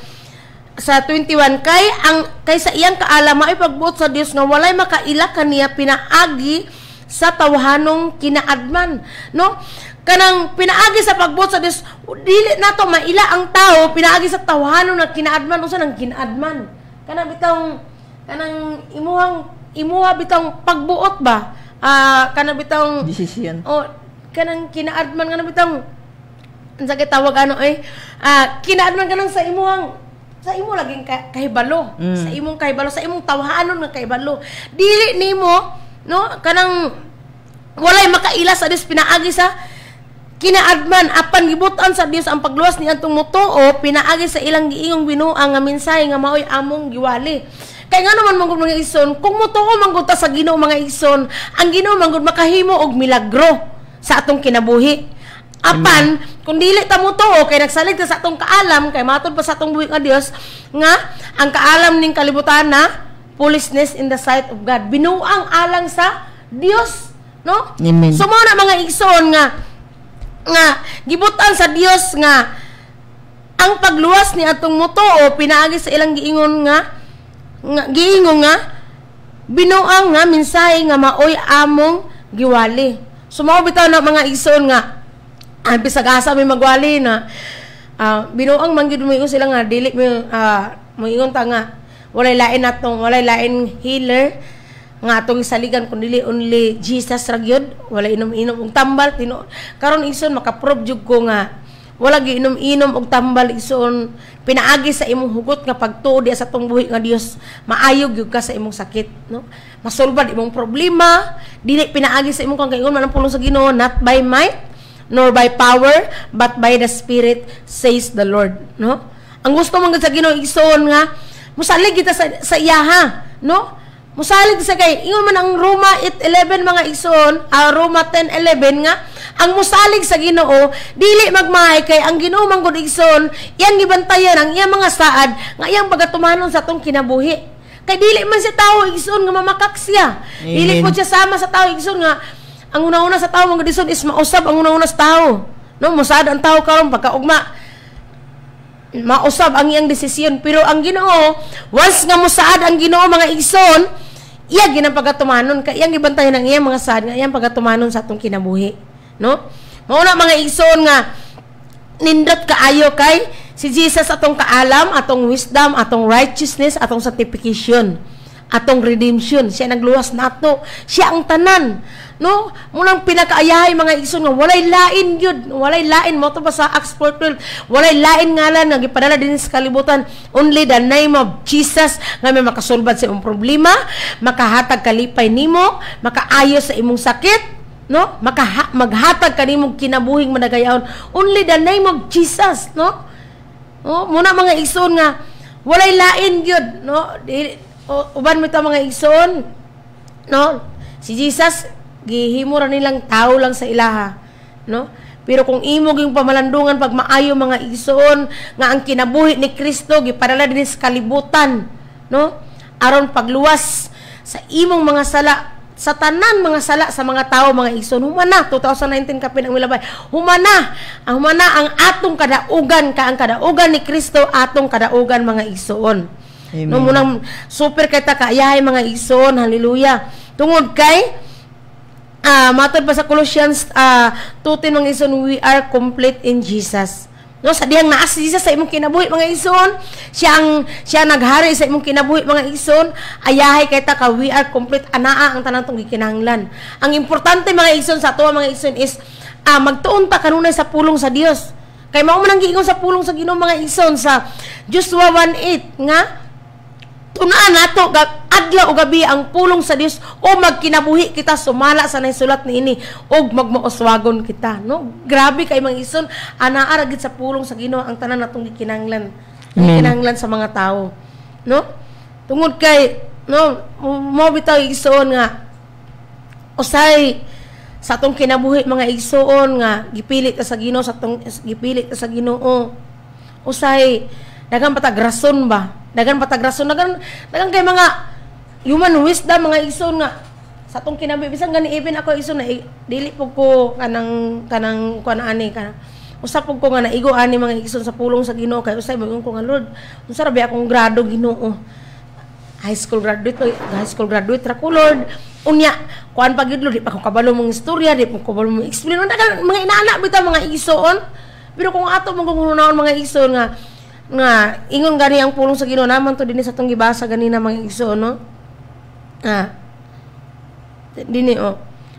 sa 21 kay sa iyang kaalam ay pagbuot sa Dios nga walay makaila kaniya pinaagi sa tawhanong kinaadman, no? Kanang pinaagi sa pagbuot sa Dios dili nato maila ang tao pinaagi sa tawhanon nga kinaadman. Unsa nang kinaadman? Kanang imuha bitang pagbuot ba? Kanang bitang Decision. Kanang kinaadman kanang bitang unsa kay tawag kinaadman kanang sa imo laging kahibalo. Sa imong kahibalo, sa imong tawhanon nga kahibalo. Dili nimo, no? Kanang walay makaila sa Dios pinaagi sa kinaadman apan gibutan sa Dios ang pagluwas ni atong mutuo pinaagi sa ilang giingong binuang nga minsay nga maoy among giwali. Kay nga naman manggod mga ison, kung mutuo manggod ta sa Ginoo mga ison, ang Ginoo manggod makahimo og milagro sa atong kinabuhi. Apan kung dili ta mutuo kay nagsalig ta sa atong kaalam kay matod pa sa atong buhi nga Dios nga ang kaalam ning kalibutan na foolishness in the sight of God. Binuang alang sa Dios, no? Amen. So mao na mga ison nga gibutan sa Dios nga ang pagluwas ni atong mutuo pinaagi sa ilang giingon nga binuang nga minsay nga maoy among giwali. So mao bitaw na mga ison nga ang pisagasa may magwali na binuang man gyud mo sila nga dili mo ingon ta nga walay lain healer nga atong saligan kun dili only Jesus ra gyud, wala inom-inom og tambal karon ison makaprove jud ko nga wala giinom-inom og tambal ison pinaagi sa imong hugot nga pagtuo di sa atong buhi nga Dios maayog gyud ka sa imong sakit, no? Masolbad imong problema dili pinaagi sa imong kang kaingon man ang pulong sa Ginoo, not by might nor by power but by the Spirit says the Lord, no? Ang gusto man gud sa Ginoo ison nga musalig kita sa iyaha, no? Musalig sa kay ingon man ang Roma 8:11 mga ison, Roma 10:11 nga ang musalig sa Ginoo dili magmahay kay ang Ginoo man gud ison iyang gibantayan ang iyang mga saad nga iyang pagatumanon sa atong kinabuhi. Kay dili man siya tawo ison nga mamakak siya. Dili po siya sama sa tawo ison nga ang una-una sa tawo man gud ison is mausab ang una-una sa tawo. No, musad ang tawo karon pagkaugma mausab ang iyang desisyon, pero ang Ginoo once nga musaad ang Ginoo mga ison iya ginang pagatumanon kay iyang gibantayan ang iyang mga saad nga iyang pagatumanon sa atong kinabuhi, no? Mao na mga ison nga nindot kaayo kay si Jesus atong kaalam, atong wisdom, atong righteousness, atong sanctification. atong redemption. Siya nagluwas nato. Siya ang tanan. No? Munang pinakaayahay mga igsoon nga walay lain gyud, walay lain mo to pa sa Acts 4:12. Walay lain ngalan nga gipadala din sa kalibutan, only the name of Jesus nga may makasulbad sa imong problema, makahatag kalipay nimo, makaayos sa imong sakit, no? Maghatag kanimong kinabuhing madagayahon, only the name of Jesus, no? Oh, muna mga igsoon nga walay lain gyud, no? Uban mo ta mga igsoon, no? Si Jesus gihimo ra nilang tao lang sa ilaha, no? Pero kung imo ging pamalandungan pag maayo mga igsoon nga ang kinabuhi ni Kristo gipadala din sa kalibutan, no? Aron pagluwas sa imong mga sala, sa tanan mga sala sa mga tao mga igsoon. Humana 2019 kapin ang milabay. Humana ang atong kadaugan ang kadaugan ni Kristo atong kadaugan mga igsoon. Amen. No munang super kay ta kaayahay mga igsoon. Hallelujah. Tungod kay matod pa sa Colossians 2:10 mga igsoon, we are complete in Jesus. No, sa dihang naa si Jesus sa imong kinabuhi mga igsoon, siya naghari sa imong kinabuhi mga igsoon, ayahay kay ta ka we are complete, anaa ang tanan tong gikinahanglan. Ang importante mga igsoon sa ato mga igsoon is magtuon ta kanunay sa pulong sa Dios. Kay mao man ang giingon sa pulong sa Ginoo mga igsoon sa Joshua 1:8 nga tunaan nato adlaw o gabi ang pulong sa Dios o magkinabuhi kita sumala sa naisulat niini o magmauswagon kita, no? Grabe kay mga igsoon, anaa ra gid sa pulong sa Ginoo ang tanan natong gikinahanglan. Gikinahanglan sa mga tao, no? Tungod kay no mo bitaw igsoon nga usay sa atong kinabuhi mga igsoon nga gipilit ta sa Ginoo, gipilit ta sa Ginoo. Usay daghang patag rason ba? Dagan kay mga human wisdom mga igsoon nga sa atong kinabuhi bisan gani even ako igsoon na dili pug ko kanang kuan ani kana usap pug ko nga naigo ani mga igsoon sa pulong sa Ginoo kay usay moingon ko nga Lord unsa ra ba akong grado Ginoo, high school graduate ra ko Lord, unya kuan pa gid Lord di pa ko kabalo mong istorya, di pa ko kabalo mong experience dagan mga inaana bitaw mga igsoon. Pero kung ato mong gunghunaon mga igsoon nga ingon gani ang pulong sa Ginoo naman to dinhi sa tong gibasa ganina mga igsoon, no? Dinhi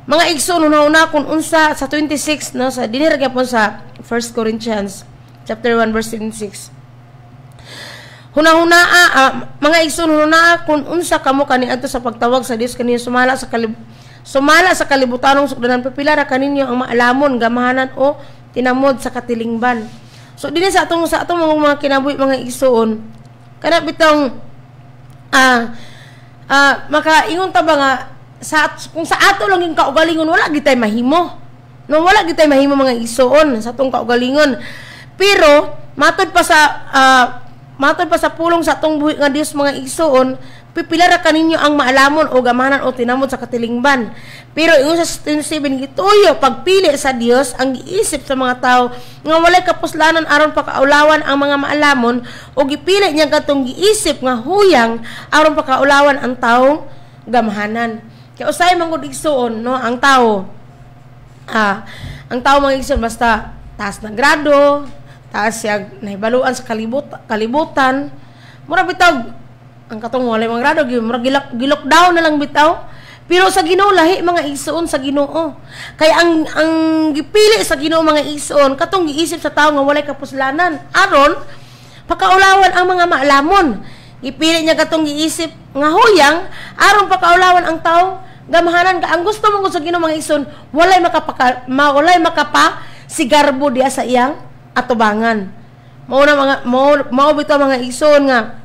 mga igsoon una kun unsa sa 26 no sa dinhi ra gyapon sa 1 Corinthians chapter 1 verse 26. Hunahuna mga igsoon hunahuna kun unsa kamo kaniadto sa pagtawag sa Dios kaniya sumala sa kalibutanong sukdanan pipila ra kaninyo ang maalamon gamahanan o tinamod sa katilingban. So dinhi sa atong mga kinabuhi mga igsoon kana bitong makaingon ta ba nga kung sa ato lang yung kaugalingon wala gitay mahimo, no? Wala gitay mahimo mga igsoon sa atong kaugalingon. Pero matod pa sa pulong sa atong buhi nga Dios mga igsoon pipila ra kaninyo ang maalamon o gamanan o tinamod sa katilingban. Pero ingon sa 27 gituyo pagpili sa Dios ang giisip sa mga tao nga walay kapuslanan aron pakaulawan ang mga maalamon o gipili niya kadtong giisip nga huyang aron pakaulawan ang taong gamahanan. Kaya usay man gud igsoon, no, ang tao mga igsoon basta taas na grado, taas siya nahibaluan sa kalibutan, mura bitaw ang katong walay mga grado mura gilockdown na lang bitaw. Pero sa Ginoo lahi mga igsoon sa Ginoo. Kay ang gipili sa Ginoo mga igsoon katong giisip sa tawo nga walay kapuslanan aron pakaulawan ang mga maalamon. Gipili niya katong giisip nga huyang aron pakaulawan ang tawo gamahanan ka. Ang gusto mo sa Ginoo mga igsoon walay makapa sigarbo diya sa iyang atubangan. Mao bitaw mga igsoon nga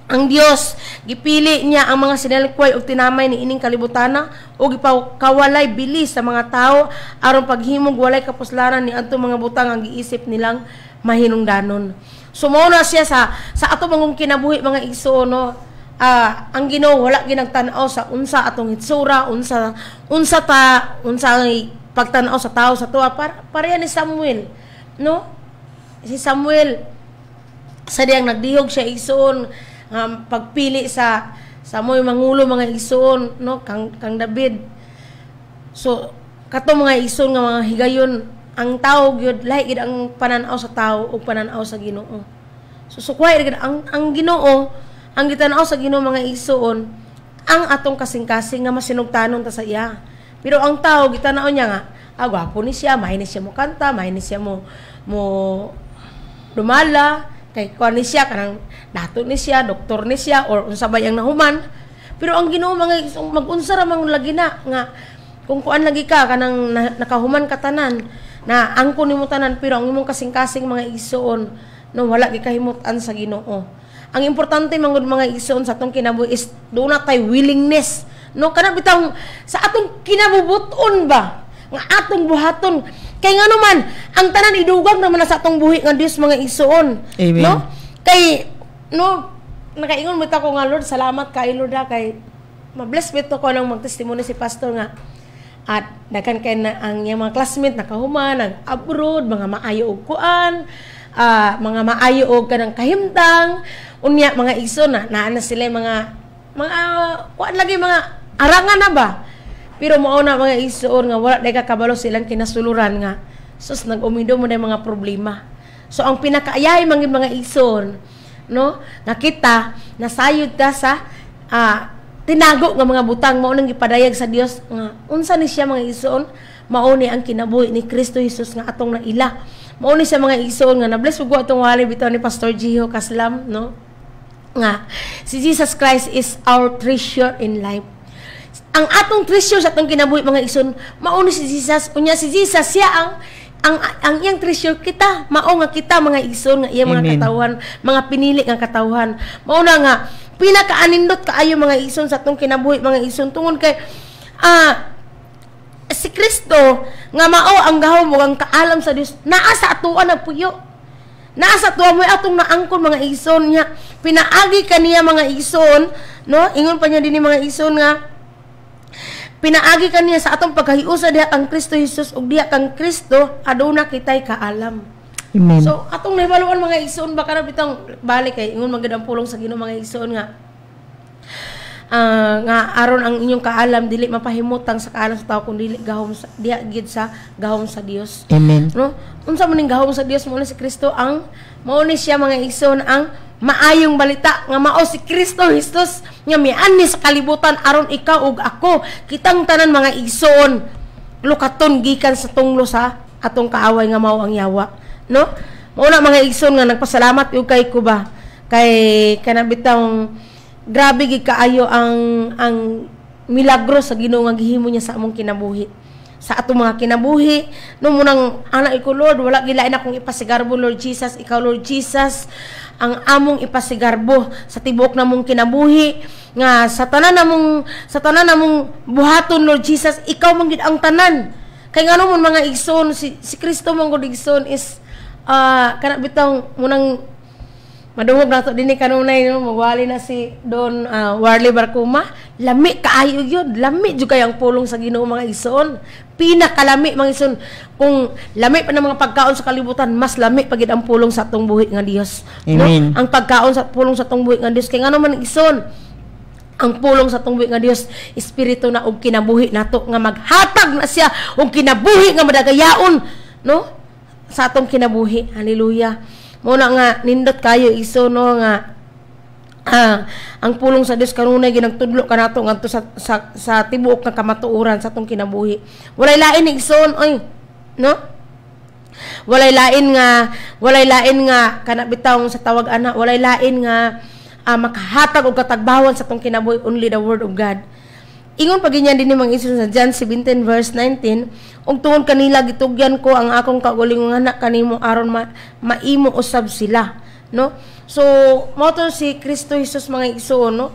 ang Dios gipili niya ang mga sinalikway ug tinamay ni ining kalibutana ug gipakawalay bilis sa mga tao aron paghimog walay kapuslanan ni adto mga butang ang giisip nilang mahinungdanon. So mao na siya sa ato mangong kinabuhi mga igsoon, no? Ang Ginoo wala ginagtan-aw sa unsa atong hitsura, unsa pagtan-aw sa tao sa tuwa pareha ni Samuel, no? Si Samuel sa diyang nagdihog siya igsoon pagpili sa mo'y mangulo mga igsoon, no, kang David. So kato mga igsoon nga mga higayon ang tao gyud lahi gid ang pananaw sa tao ug pananaw sa Ginoo. So sukway gid ang Ginoo ang gitan-aw sa Ginoo mga igsoon ang atong kasing-kasing nga masinugtanon ta sa iya. Pero ang tao gitanaw niya nga, gwapo ni siya, mahinis siya mo kanta, mahinis siya mo dumala, kay kuan ni siya kanang dato ni siya, doktor ni siya or unsa ba yang nahuman. Pero ang Ginoo mga mag-unsa ra man lagi na nga kung kuan lagi ka kanang nakahuman ka tanan na angko nimo tanan pero ang imong kasing-kasing mga igsoon no wala gikahimutan sa Ginoo. Ang importante mga igsoon sa atong kinabuhi is do na tay willingness no kana bitaw sa atong kinabubuton ba nga atong buhaton kay nga naman ang tanan idugag naman na sa atong buhi nga Dios mga igsoon. Amen. No kay no nakaingon mo ta ko nga Lord salamat kay Lord kay ma-bless bito ko nang magtestimony si pastor nga at dakan kay na ang iyang mga classmate nakahuman nag-abroad mga maayo og kuan mga maayo og kanang kahimtang unya mga igsoon na sila mga kuan lagi mga arangan na ba pero mao na mga igsoon nga wala day kakabalo silang kinasuluran nga sus nag-umido mo na mga problema. So ang pinakaayay mga igsoon no nakita nasayod ta sa tinago nga mga butang mao nang gipadayag sa Dios nga unsa ni siya mga igsoon mao ni ang kinabuhi ni Kristo Jesus nga atong naila mao ni siya mga igsoon nga na-bless ug atong wali bitaw ni Pastor Gio Kaslam no nga si Jesus Christ is our treasure in life. Ang atong treasure sa atong kinabuhi mga igsoon mao ni si Jesus unya si Jesus siya ang iyang treasure kita mao nga kita mga igsoon nga iyang mga katawhan mga pinili nga katawhan mao na nga pinakaanindot kaayo mga igsoon sa atong kinabuhi mga igsoon tungod kay si Kristo nga mao ang gahom ug ang kaalam sa Dios naa sa atoa nagpuyo naa sa atoa mo atong naangkon mga igsoon niya pinaagi kaniya mga igsoon no ingon pa niya dinhi mga igsoon nga pinaagi kaniya sa atong pagkahiusa diha kang Kristo Jesus ug diha kang Kristo aduna kitay kaalam. Amen. So atong nahibaluan mga igsoon baka na bitang balik kay ingon magid ang pulong sa Ginoo mga igsoon nga aron ang inyong kaalam dili mapahimutang sa kaalam sa tao kun dili gahom sa diha gid sa gahom sa Dios. Amen. No? Unsa man ning gahom sa Dios mo ni si Kristo ang mao ni siya mga igsoon ang maayong balita nga mao si Kristo Jesus nga miani sa kalibutan aron ikaw ug ako kitang tanan mga igsoon lukaton gikan sa tunglo sa atong kaaway nga mao ang yawa no mao na mga igsoon nga nagpasalamat ug kay ko ba kay kanabitang grabe gid kaayo ang milagro sa Ginoo nga gihimo niya sa among kinabuhi sa atong mga kinabuhi no munang anak ko Lord wala gilain akong ipasigarbo Lord Jesus ikaw Lord Jesus ang among ipasigarbo sa tibok namong kinabuhi nga sa tanan namong buhaton Lord Jesus ikaw man gid ang tanan kay ngano mon mga igsoon si Kristo man gud igsoon is kana bitang munang madungog nato dinhi kanunay no mawali na si Don Warley Barcuma lami kaayo gyud lami jud kay ang pulong sa Ginoo mga igsoon pinakalami mga igsoon kung lami pa ng mga pagkaon sa kalibutan mas lami pagid ang pulong sa atong buhi nga Dios no ang pagkaon sa pulong sa atong buhi nga Dios kay ngano man igsoon ang pulong sa atong buhi nga Dios espiritu na og kinabuhi nato nga maghatag na siya og kinabuhi nga madagayaon no sa atong kinabuhi hallelujah. Muna nga nindot kayo iso no nga ang pulong sa Dios kanunay ginagtudlo kanato ngadto sa tibuok nga kamatuoran sa atong kinabuhi. Walay lain ni igsoon oy no? Walay lain nga kana bitawng sa tawag ana walay lain nga makahatag og katagbawon sa atong kinabuhi only the word of God. Ingon pag ganyan din mga igsoon sa John 17 verse 19 ug tungod kanila gitugyan ko ang akong kaugalingong anak kanimo aron maimo usab sila no so mo to si Kristo Jesus mga igsoon no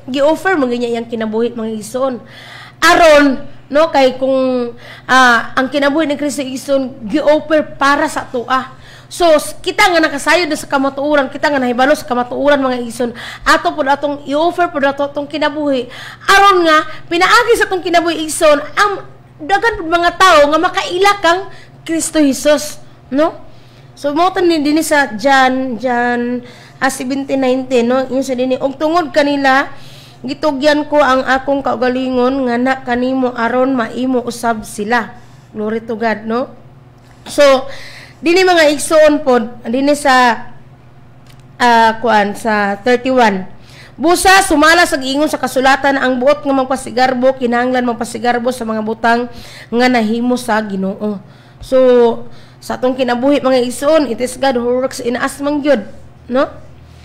gi-offer mo ganyan yang kinabuhi mga igsoon aron no kay kung ang kinabuhi ni Kristo igsoon gi-offer para sa tuwa. So, kita nga nakasayod na sa kamatuuran, kita nga nahibalo sa kamatuuran mga igsoon, ato po atong i-offer po nato atong kinabuhi. Aron nga, pinaagi sa atong kinabuhi igsoon, ang dagan mga tao nga makaila kang Kristo Jesus. No? So, mautan din sa John 17:19, no? Yung sa din, og tungod kanila, gitugyan ko ang akong kaugalingon, nga na kanimo aron maimo usab sila. Glory to God, no? So, dini mga igsoon pod dinhi sa sa 31 Busa sumala sa giingon sa kasulatan ang buot nga magpasigarbo kinahanglan magpasigarbo sa mga butang nga nahimo sa Ginoo. So sa atong kinabuhi mga igsoon, it is God who works in us man gyud, no?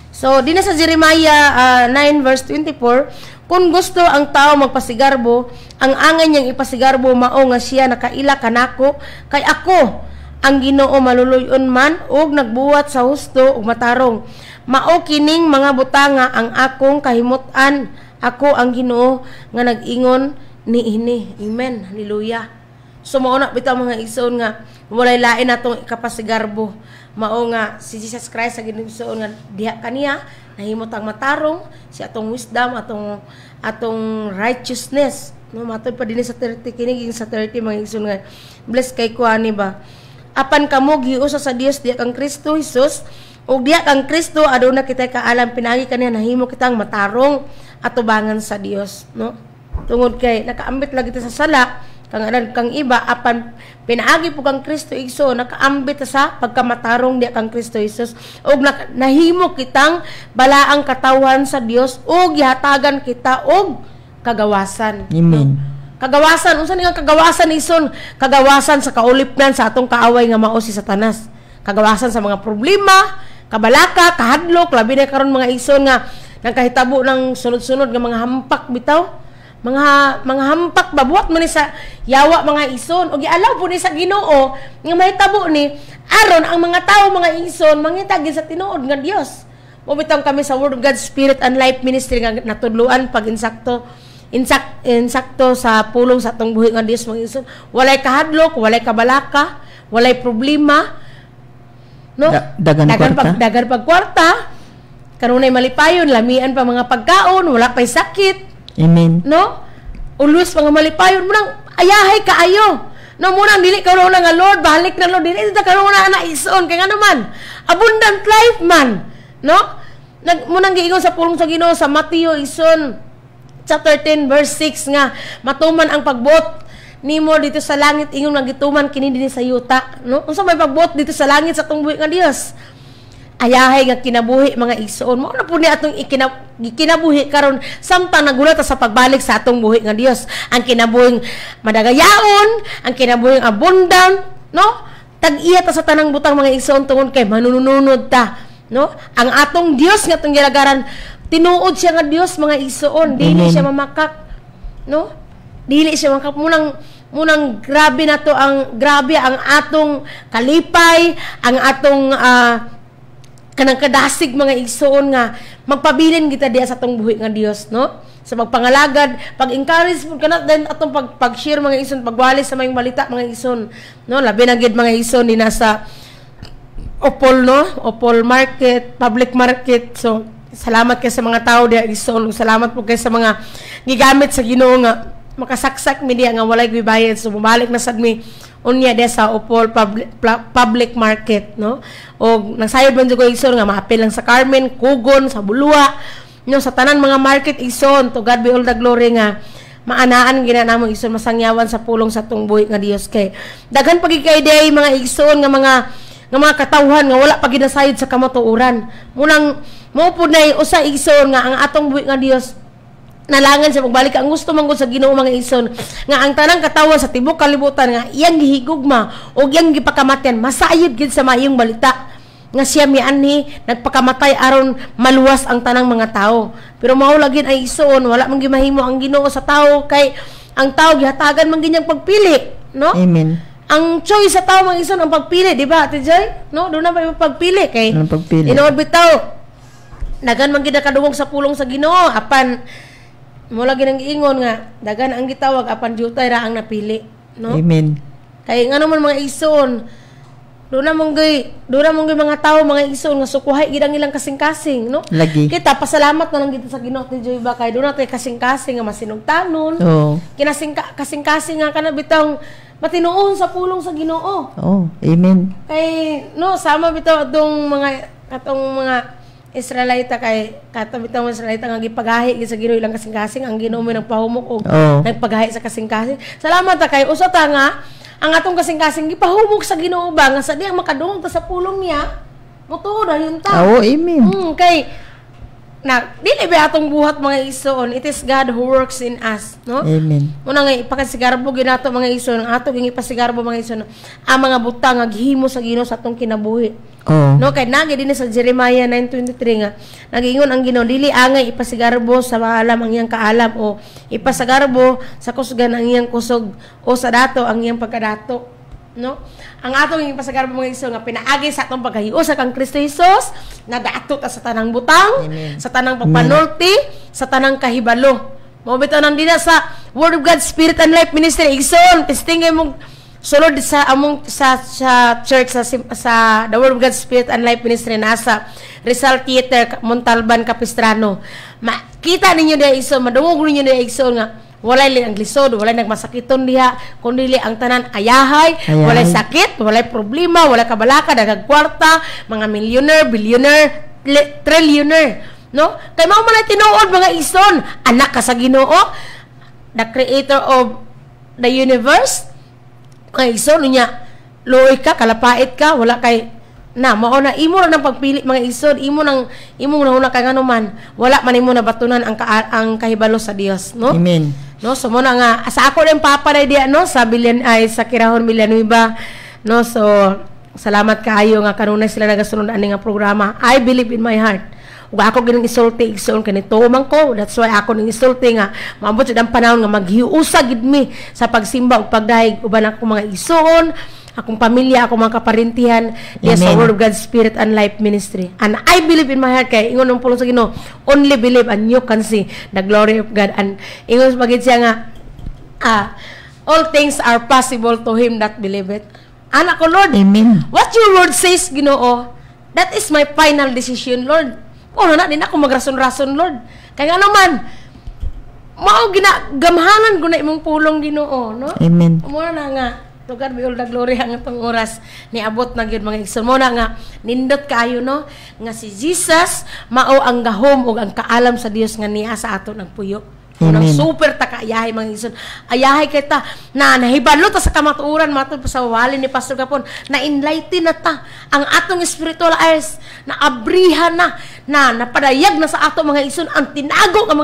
So dinhi sa Jeremiah 9 verse 24, kung gusto ang tao magpasigarbo, ang angay niyang ipasigarbo mao nga siya nakaila kanako, kay ako ang Ginoo maluluyon man og nagbuwat sa husto ug matarong. Mao kining mga butanga ang akong kahimutan. Ako ang Ginoo nga nag-ingon niini. Amen. Hallelujah. So mao na bitaw mga igsoon nga walay lain natong ikapasigarbo. Mao nga si Jesus Christ sa Ginoo nga diha kaniya nahimot ang matarong si atong wisdom, atong righteousness. No matod pa dinhi sa 30 kining sa 30 mga igsoon nga bless kay kuani ba. Apan kamo giusa sa Dios diha kang Kristo Jesus. Og diya kang Kristo aduna kita kaalam pinagi kaniya nahimo kitang matarong atubangan sa Dios, no? Tungod kay nakaambit lagi ta sa sala kang iba apan pinaagi po kang Kristo igso nakaambit sa pagkamatarong diya kang Kristo Jesus og nahimo kitang balaang katawan sa Dios og gihatagan kita og kagawasan. Amen. Kagawasan unsa ni nga kagawasan ison? Kagawasan sa kaulipnan sa atong kaaway nga mao si Satanas. Kagawasan sa mga problema, kabalaka, kahadlok, labi na karon mga ison nga nagkahitabo ng sunod-sunod nga mga hampak bitaw. Mga hampak babuhat mo ni sa yawa mga ison o gialaw po ni sa Ginoo nga mahitabo ni aron ang mga tao mga ison mangitag sa tinuod nga Dios. Mobitaw kami sa Word of God Spirit and Life Ministry nga natudluan pag insakto sa pulong sa atong buhi nga Dios mga ison. Walay kahadlok, walay kabalaka, walay problema. No? Dagan pagkwarta. Kanunay malipayon, lamian pa mga pagkaon, wala pa'y sakit. Amen. No? Ulus mga malipayon, munang ayahay kaayo. No, munang dili karon nga Lord, balik na Lord, dili ta karon na ison kay nga naman. Abundant life man. No? Munang giingon sa pulong sa Ginoo sa Mateo ison chapter 10 verse 6 nga matuman ang pagbot nimo dito sa langit ingong nagituman kini dinhi sa yuta, no? Unsa may pagbot dito sa langit sa atong buhi nga Dios? Ayahay nga kinabuhi mga igsoon. Mao na po ni atong kinabuhi karon samtang nagulat sa pagbalik sa atong buhi nga Dios. Ang kinabuhing madagayaon, ang kinabuhing abundant, no? Tag-iya ta sa tanang butang mga igsoon tungod kay manununod ta, no? Ang atong Dios nga atong gilagaran tinuod siya nga Dios mga igsoon, dili siya mamakak, no? Dili siya mamakak munang grabe na to ang atong kalipay, ang atong kanang kadasig mga igsoon nga magpabilin kita diya sa atong buhi nga Dios, no? Sa pagpangalagad, pag-encourage pud kana din atong pag-share mga igsoon, pagwali sa mayong balita mga igsoon, no? Labi na gid mga igsoon dinha sa Opol, no? Opol market, public market. So salamat kay sa mga tao diya igsoon, salamat po kay sa mga gigamit sa Ginoo nga makasaksak mi diya nga walay gibayad. So bumalik na sad mi unya diya sa Opol public market, no? O nagsayod man jud ko igsoon nga maapil lang sa Carmen, Kugon, sa Bulua, no, sa tanan mga market igsoon. To God be all the glory nga maanaan ginanamo igsoon masangyawan sa pulong sa atong buhi nga Dios kay daghan pagikay day mga igsoon nga mga katawhan nga wala pa ginasayod sa kamatuoran. Munang mo pud nay usa igsoon nga ang atong buhi nga Dios nalangan sa pagbalik ang gusto man gud sa Ginoo mga igsoon nga ang tanang katawan sa tibok kalibutan nga iyang gihigugma o iyang gipakamatyan masayod gid sa maayong balita nga siya mianhi nagpakamatay aron maluwas ang tanang mga tao. Pero mao lagin ay igsoon wala man gimahimo ang Ginoo sa tao kay ang tao gihatagan man ginyang pagpili, no? Amen. Ang choice sa tao mga igsoon ang pagpili, di ba Ate Joy? No, doon na pa yung pagpili kay inood bitaw dagan man gid kadungog sa pulong sa Ginoo apan mo lagi nang giingon nga dagan ang gitawag apan jutay ra ang napili, no? Amen. Kay ngano man mga igsoon do na mong mga tao mga igsoon nga sukuhay gid ang ilang kasing-kasing, no? Lagi. Kita pasalamat na lang gid sa Ginoo ti Joy ba kay do na tay kasing-kasing nga masinugtanon. Oo. Kasing-kasing nga kana bitang matinuon sa pulong sa Ginoo. Oh, amen. Kay no sama bitaw atong mga Israelita kay katabitang Israelita nga gipagahi sa Ginoo ilang kasing-kasing ang Ginoo may nagpahumok og nagpagahi sa kasing-kasing. Salamat ta kay usa ta nga ang atong kasing-kasing gipahumok sa Ginoo ba nga sa diang makadungog ta sa pulong niya. Motuod yun ta. Oo, amen. Kay dili ba atong buhat mga igsoon, it is God who works in us, no? Amen. Muna nga ipakasigarbo ginato mga igsoon, ato ging ipasigarbo mga igsoon ang mga butang nga gihimo sa Ginoo sa atong kinabuhi. Oh. No, kay nagi dinhi sa Jeremiah 9:23 nga nagingon ang Ginoo dili angay ipasigarbo sa maalam ang iyang kaalam o ipasagarbo sa kusgan ang iyang kusog o sa dato ang iyang pagkadato, no? Ang atong ipasagarbo mga igsoon nga pinaagi sa atong pagkahiusa kang Kristo Jesus na dato ta sa tanang butang, Amen. sa tanang pagpanulti, sa tanang kahibalo. Mao bitaw nang dina sa Word of God Spirit and Life Ministry igsoon, testingay mo sulod sa among sa church sa The Word of God Spirit and Life Ministry nasa Rizal Theater, Montalban, Capistrano. Makita ninyo diha igsoon, madungog ninyo diha igsoon nga walay li ang lisod, walay nagmasakiton diha, kundi ang tanan ayahay, walay sakit, walay problema, walay kabalaka, daghang kwarta, mga millionaire, billionaire, trillionaire, no? Kay mao man tinuod mga igsoon, anak ka sa Ginoo, the creator of the universe. Mga igsoon niya, luoy ka, kalapait ka, wala kay mao na imo ra nang pagpili mga igsoon, imo na kay nganuman, wala man imo nabatunan ang kahibalo sa Dios, no? Amen. No, so mo na nga sa ako din papa na diya, no, sa sa Kirahon Villanueva, no, so salamat kaayo nga kanunay sila nagasunod ani nga programa. I believe in my heart. Ug ako ginang isulti igsoon kanito man ko, that's why ako ning isulti nga maabot jud ang panahon nga maghiusa gid mi sa pagsimba ug pagdayeg uban ako mga igsoon, akong pamilya, akong mga kaparintihan diya sa Word of God Spirit and Life Ministry. And I believe in my heart kay ingon ng pulo sa Ginoo, only believe and you can see the glory of God. And ingon magid siya nga all things are possible to him that believeth. Anak ko, Lord, Amen. what your word says, Ginoo, that is my final decision, Lord. Na din ako magrason-rason, Lord. Kaya nga naman, mao ginagamhanan ko na imong pulong, Ginoo, no? Amen. Muna na nga, to God be all the glory ang itong oras ni abot na gyud mga igsoon. Muna nga nindot kayo, no, nga si Jesus mao ang gahom ug ang kaalam sa Dios nga niya sa ato nagpuyo. Unang super ta kaayahay mga igsoon. Ayahay kita na nahibalo ta sa kamatuoran matod pa sa wali ni Pastor Gapon, na enlighten na ta ang atong spiritual eyes, na abrihan na napadayag na sa ato mga igsoon ang tinago nga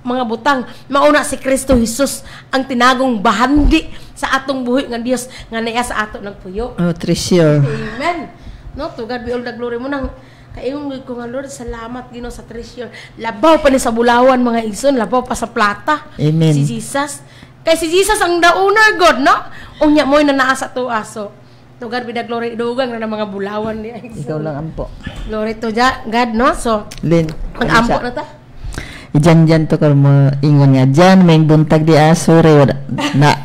mga butang. Mauna si Kristo Jesus ang tinagong bahandi sa atong buhi nga Dios nga niya sa ato nagpuyo. Oh, treasure. Amen. No, to God be all the glory mo nang kaayong ko nga Lord, salamat Ginoo sa treasure. Labaw pa ni sa bulawan mga igsoon, labaw pa sa plata. Amen. Si Jesus. Kay si Jesus ang the owner God, no? Unya mo'y na naa sa tuwa. So, to God be the glory. Dugang na ng mga bulawan ni igsoon. Ikaw lang ampo. Glory to God, no? So, Lin. mag-ampo na ta. Diyan to kal mo ingon nga diyan may buntag di asore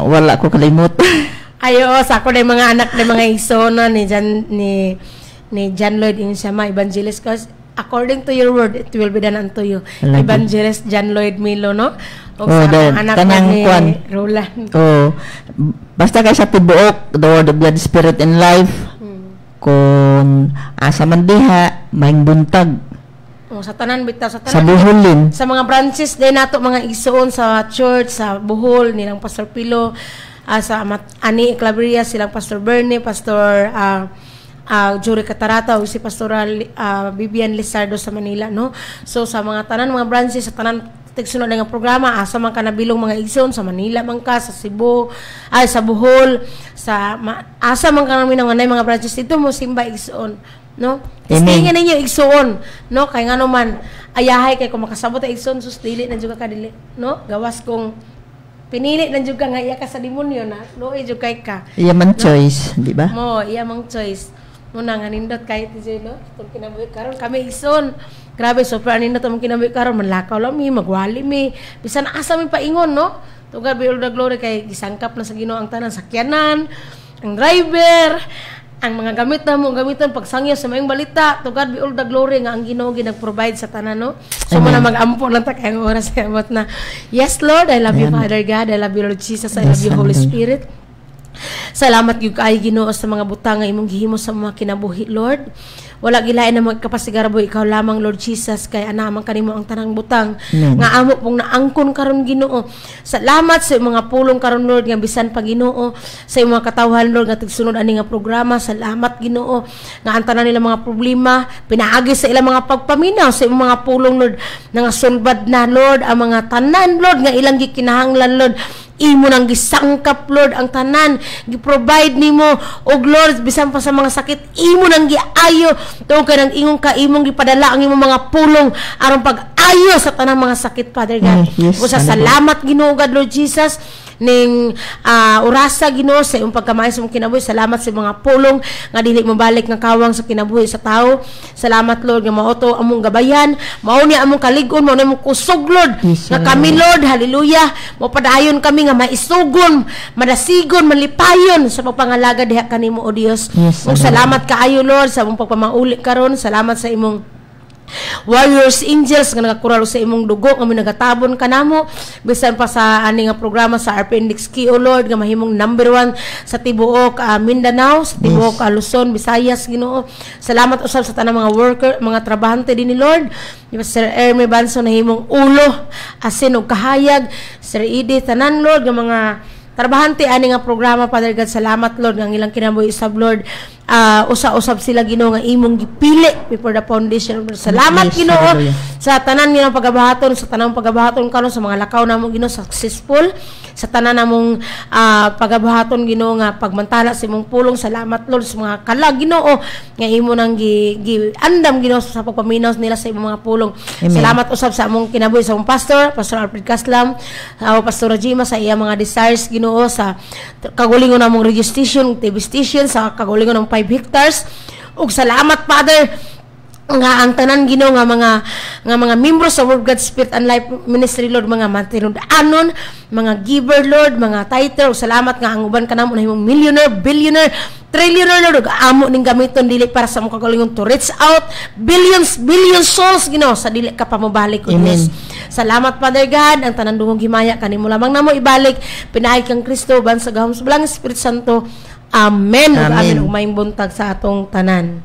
wala ko kalimot. Ayo sa ako na mga anak na mga igsoon ni John Lloyd in siya evangelist cause according to your word it will be done unto you. Evangelist John Lloyd Milo, no? O sa anak ni Roland. Basta kay sa tibuok the Word of God Spirit and Life. Kung asa man diha may buntag. Sa tanan bitaw sa tanan. Sa Bohol din. Sa mga branches din nato mga igsoon sa church sa Bohol nilang Pastor Pilo, sa Ani Claveria silang Pastor Bernie, Pastor Jory Catarata o si Pastoral Vivian Lizardo sa Manila, no? So sa mga tanan mga branches sa tanan tigsunod nga programa asa man ka nabilong mga igsoon sa Manila man ka, sa Cebu, sa Bohol, sa asa man ka namin mga branches dito mo simba igsoon, no? Tingnan ninyo igsoon, no? Kay ngano man ayahay kay kung makasabot ang igsoon sus dili na juga ka dili, no? Gawas kung pinili na juga nga iya ka sa demonyo na luoy jud kay ka. Iya man choice, di ba? Mo, iya mang choice. Muna nga nindot kahit ito, no? Itong kinabuhi karon kami igsoon. Grabe, super nindot ang kinabuhi karon manlakaw lang mi, magwali mi. Bisan asa mi paingon, no? To God be all the glory kay gisangkap na sa Ginoo ang tanan sakyanan, ang driver, ang mga gamitan pagsangyo sa mayong balita. To God be all the glory nga ang Ginoo ginag-provide sa tanan, no? So muna mag-ampo lang ta kay oras kay abot na. Yes, Lord, I love you, Father God. I love you, Lord Jesus. I love you, Holy Spirit. Salamat gyud kay Ginoo sa mga butang nga imong gihimo sa mga kinabuhi, Lord. Wala gilain na magkapasigarbo ikaw lamang, Lord Jesus, kay anaman kanimo ang tanang butang nga amo pong naangkon karon, Ginoo. Salamat sa mga pulong karon, Lord, nga bisan pa, Ginoo, sa mga katawhan, Lord, nga tigsunod ani nga programa. Salamat, Ginoo, nga ang tanan nila mga problema pinaagi sa ilang mga pagpaminaw sa imong mga pulong, Lord, nga sulbad na, Lord, ang mga tanan, Lord, nga ilang gikinahanglan, Lord. Imo nang gisangkap, Lord, ang tanan, gi-provide nimo, og Lord, bisan pa sa mga sakit, imo nang giayo, tuong ka nang ingong ka, imong gipadala ang imong mga pulong aron pag-ayo sa tanang mga sakit, Father God. Yes, Salamat, Ginoo God, Lord Jesus, ning orasa, Ginoo, sa imong pagkamay sa imong kinabuhi. Salamat sa mga pulong nga dili mabalik nga kawang sa kinabuhi sa tao. Salamat, Lord, nga mao to among gabayan, mao ni among kalig-on, mao ni among kusog, Lord, yes, nga kami, Lord, hallelujah, mo padayon kami nga maisugon, madasigon, malipayon sa pagpangalaga diha kanimo, O Dios. Yes, Ug salamat kaayo, Lord, sa imong pagpamauli karon. Salamat sa imong warriors, angels nga nagakural sa imong dugo nga nagatabon kanamo bisan pa sa ani nga programa sa Appendix Key, O Lord, nga mahimong number 1 sa tibuok Mindanao, sa tibuok Luzon, Visayas, Ginoo. Salamat usab sa tanang mga worker, mga trabahante din ni Lord. Sir Erme Banso na himong ulo asin og kahayag, Sir Edith tanan, Lord, nga mga trabahante ani nga programa, Father God. Salamat, Lord, nga ilang kinabuhi usab, Lord. Usa-usab sila, Ginoo, nga imong gipili before the foundation. Salamat, Yes, Ginoo, hallelujah. sa tanan nga pagabahaton, sa tanang pagabahaton karon sa mga lakaw namong, Ginoo, successful sa tanan namong pagabahaton, Ginoo, nga pagmantala sa imong pulong. Salamat, Lord, sa mga kalag, Ginoo, nga imo nang andam, Ginoo, sa pagpaminaw nila sa imong mga pulong. Amen. Salamat usab sa among kinabuhi sa among pastor Alfred Caslam, Pastor Rajima, sa iya mga desires, Ginoo, sa kagulingon namong radio station, TV station, sa kagulingon ng 5 hectares. Ug salamat, Father, nga ang tanan, Ginoo, nga mga membro sa Word God Spirit and Life Ministry, Lord, mga mantinudanon, mga giver, Lord, mga tither. Ug salamat nga ang uban kanamo na himong millionaire, billionaire, trillionaire, Lord, ug amo ning gamiton dili para sa mong kagalingon to reach out billions souls, Ginoo, sa dili ka pamabalik, O Amen. Diyos. Salamat, Father God, ang tanan dungog himaya kanimo lamang namo ibalik, pinaay kang Kristo ban sa gahom sa Espiritu Santo. Amen. Ug Amen. amen ug maayong buntag sa atong tanan.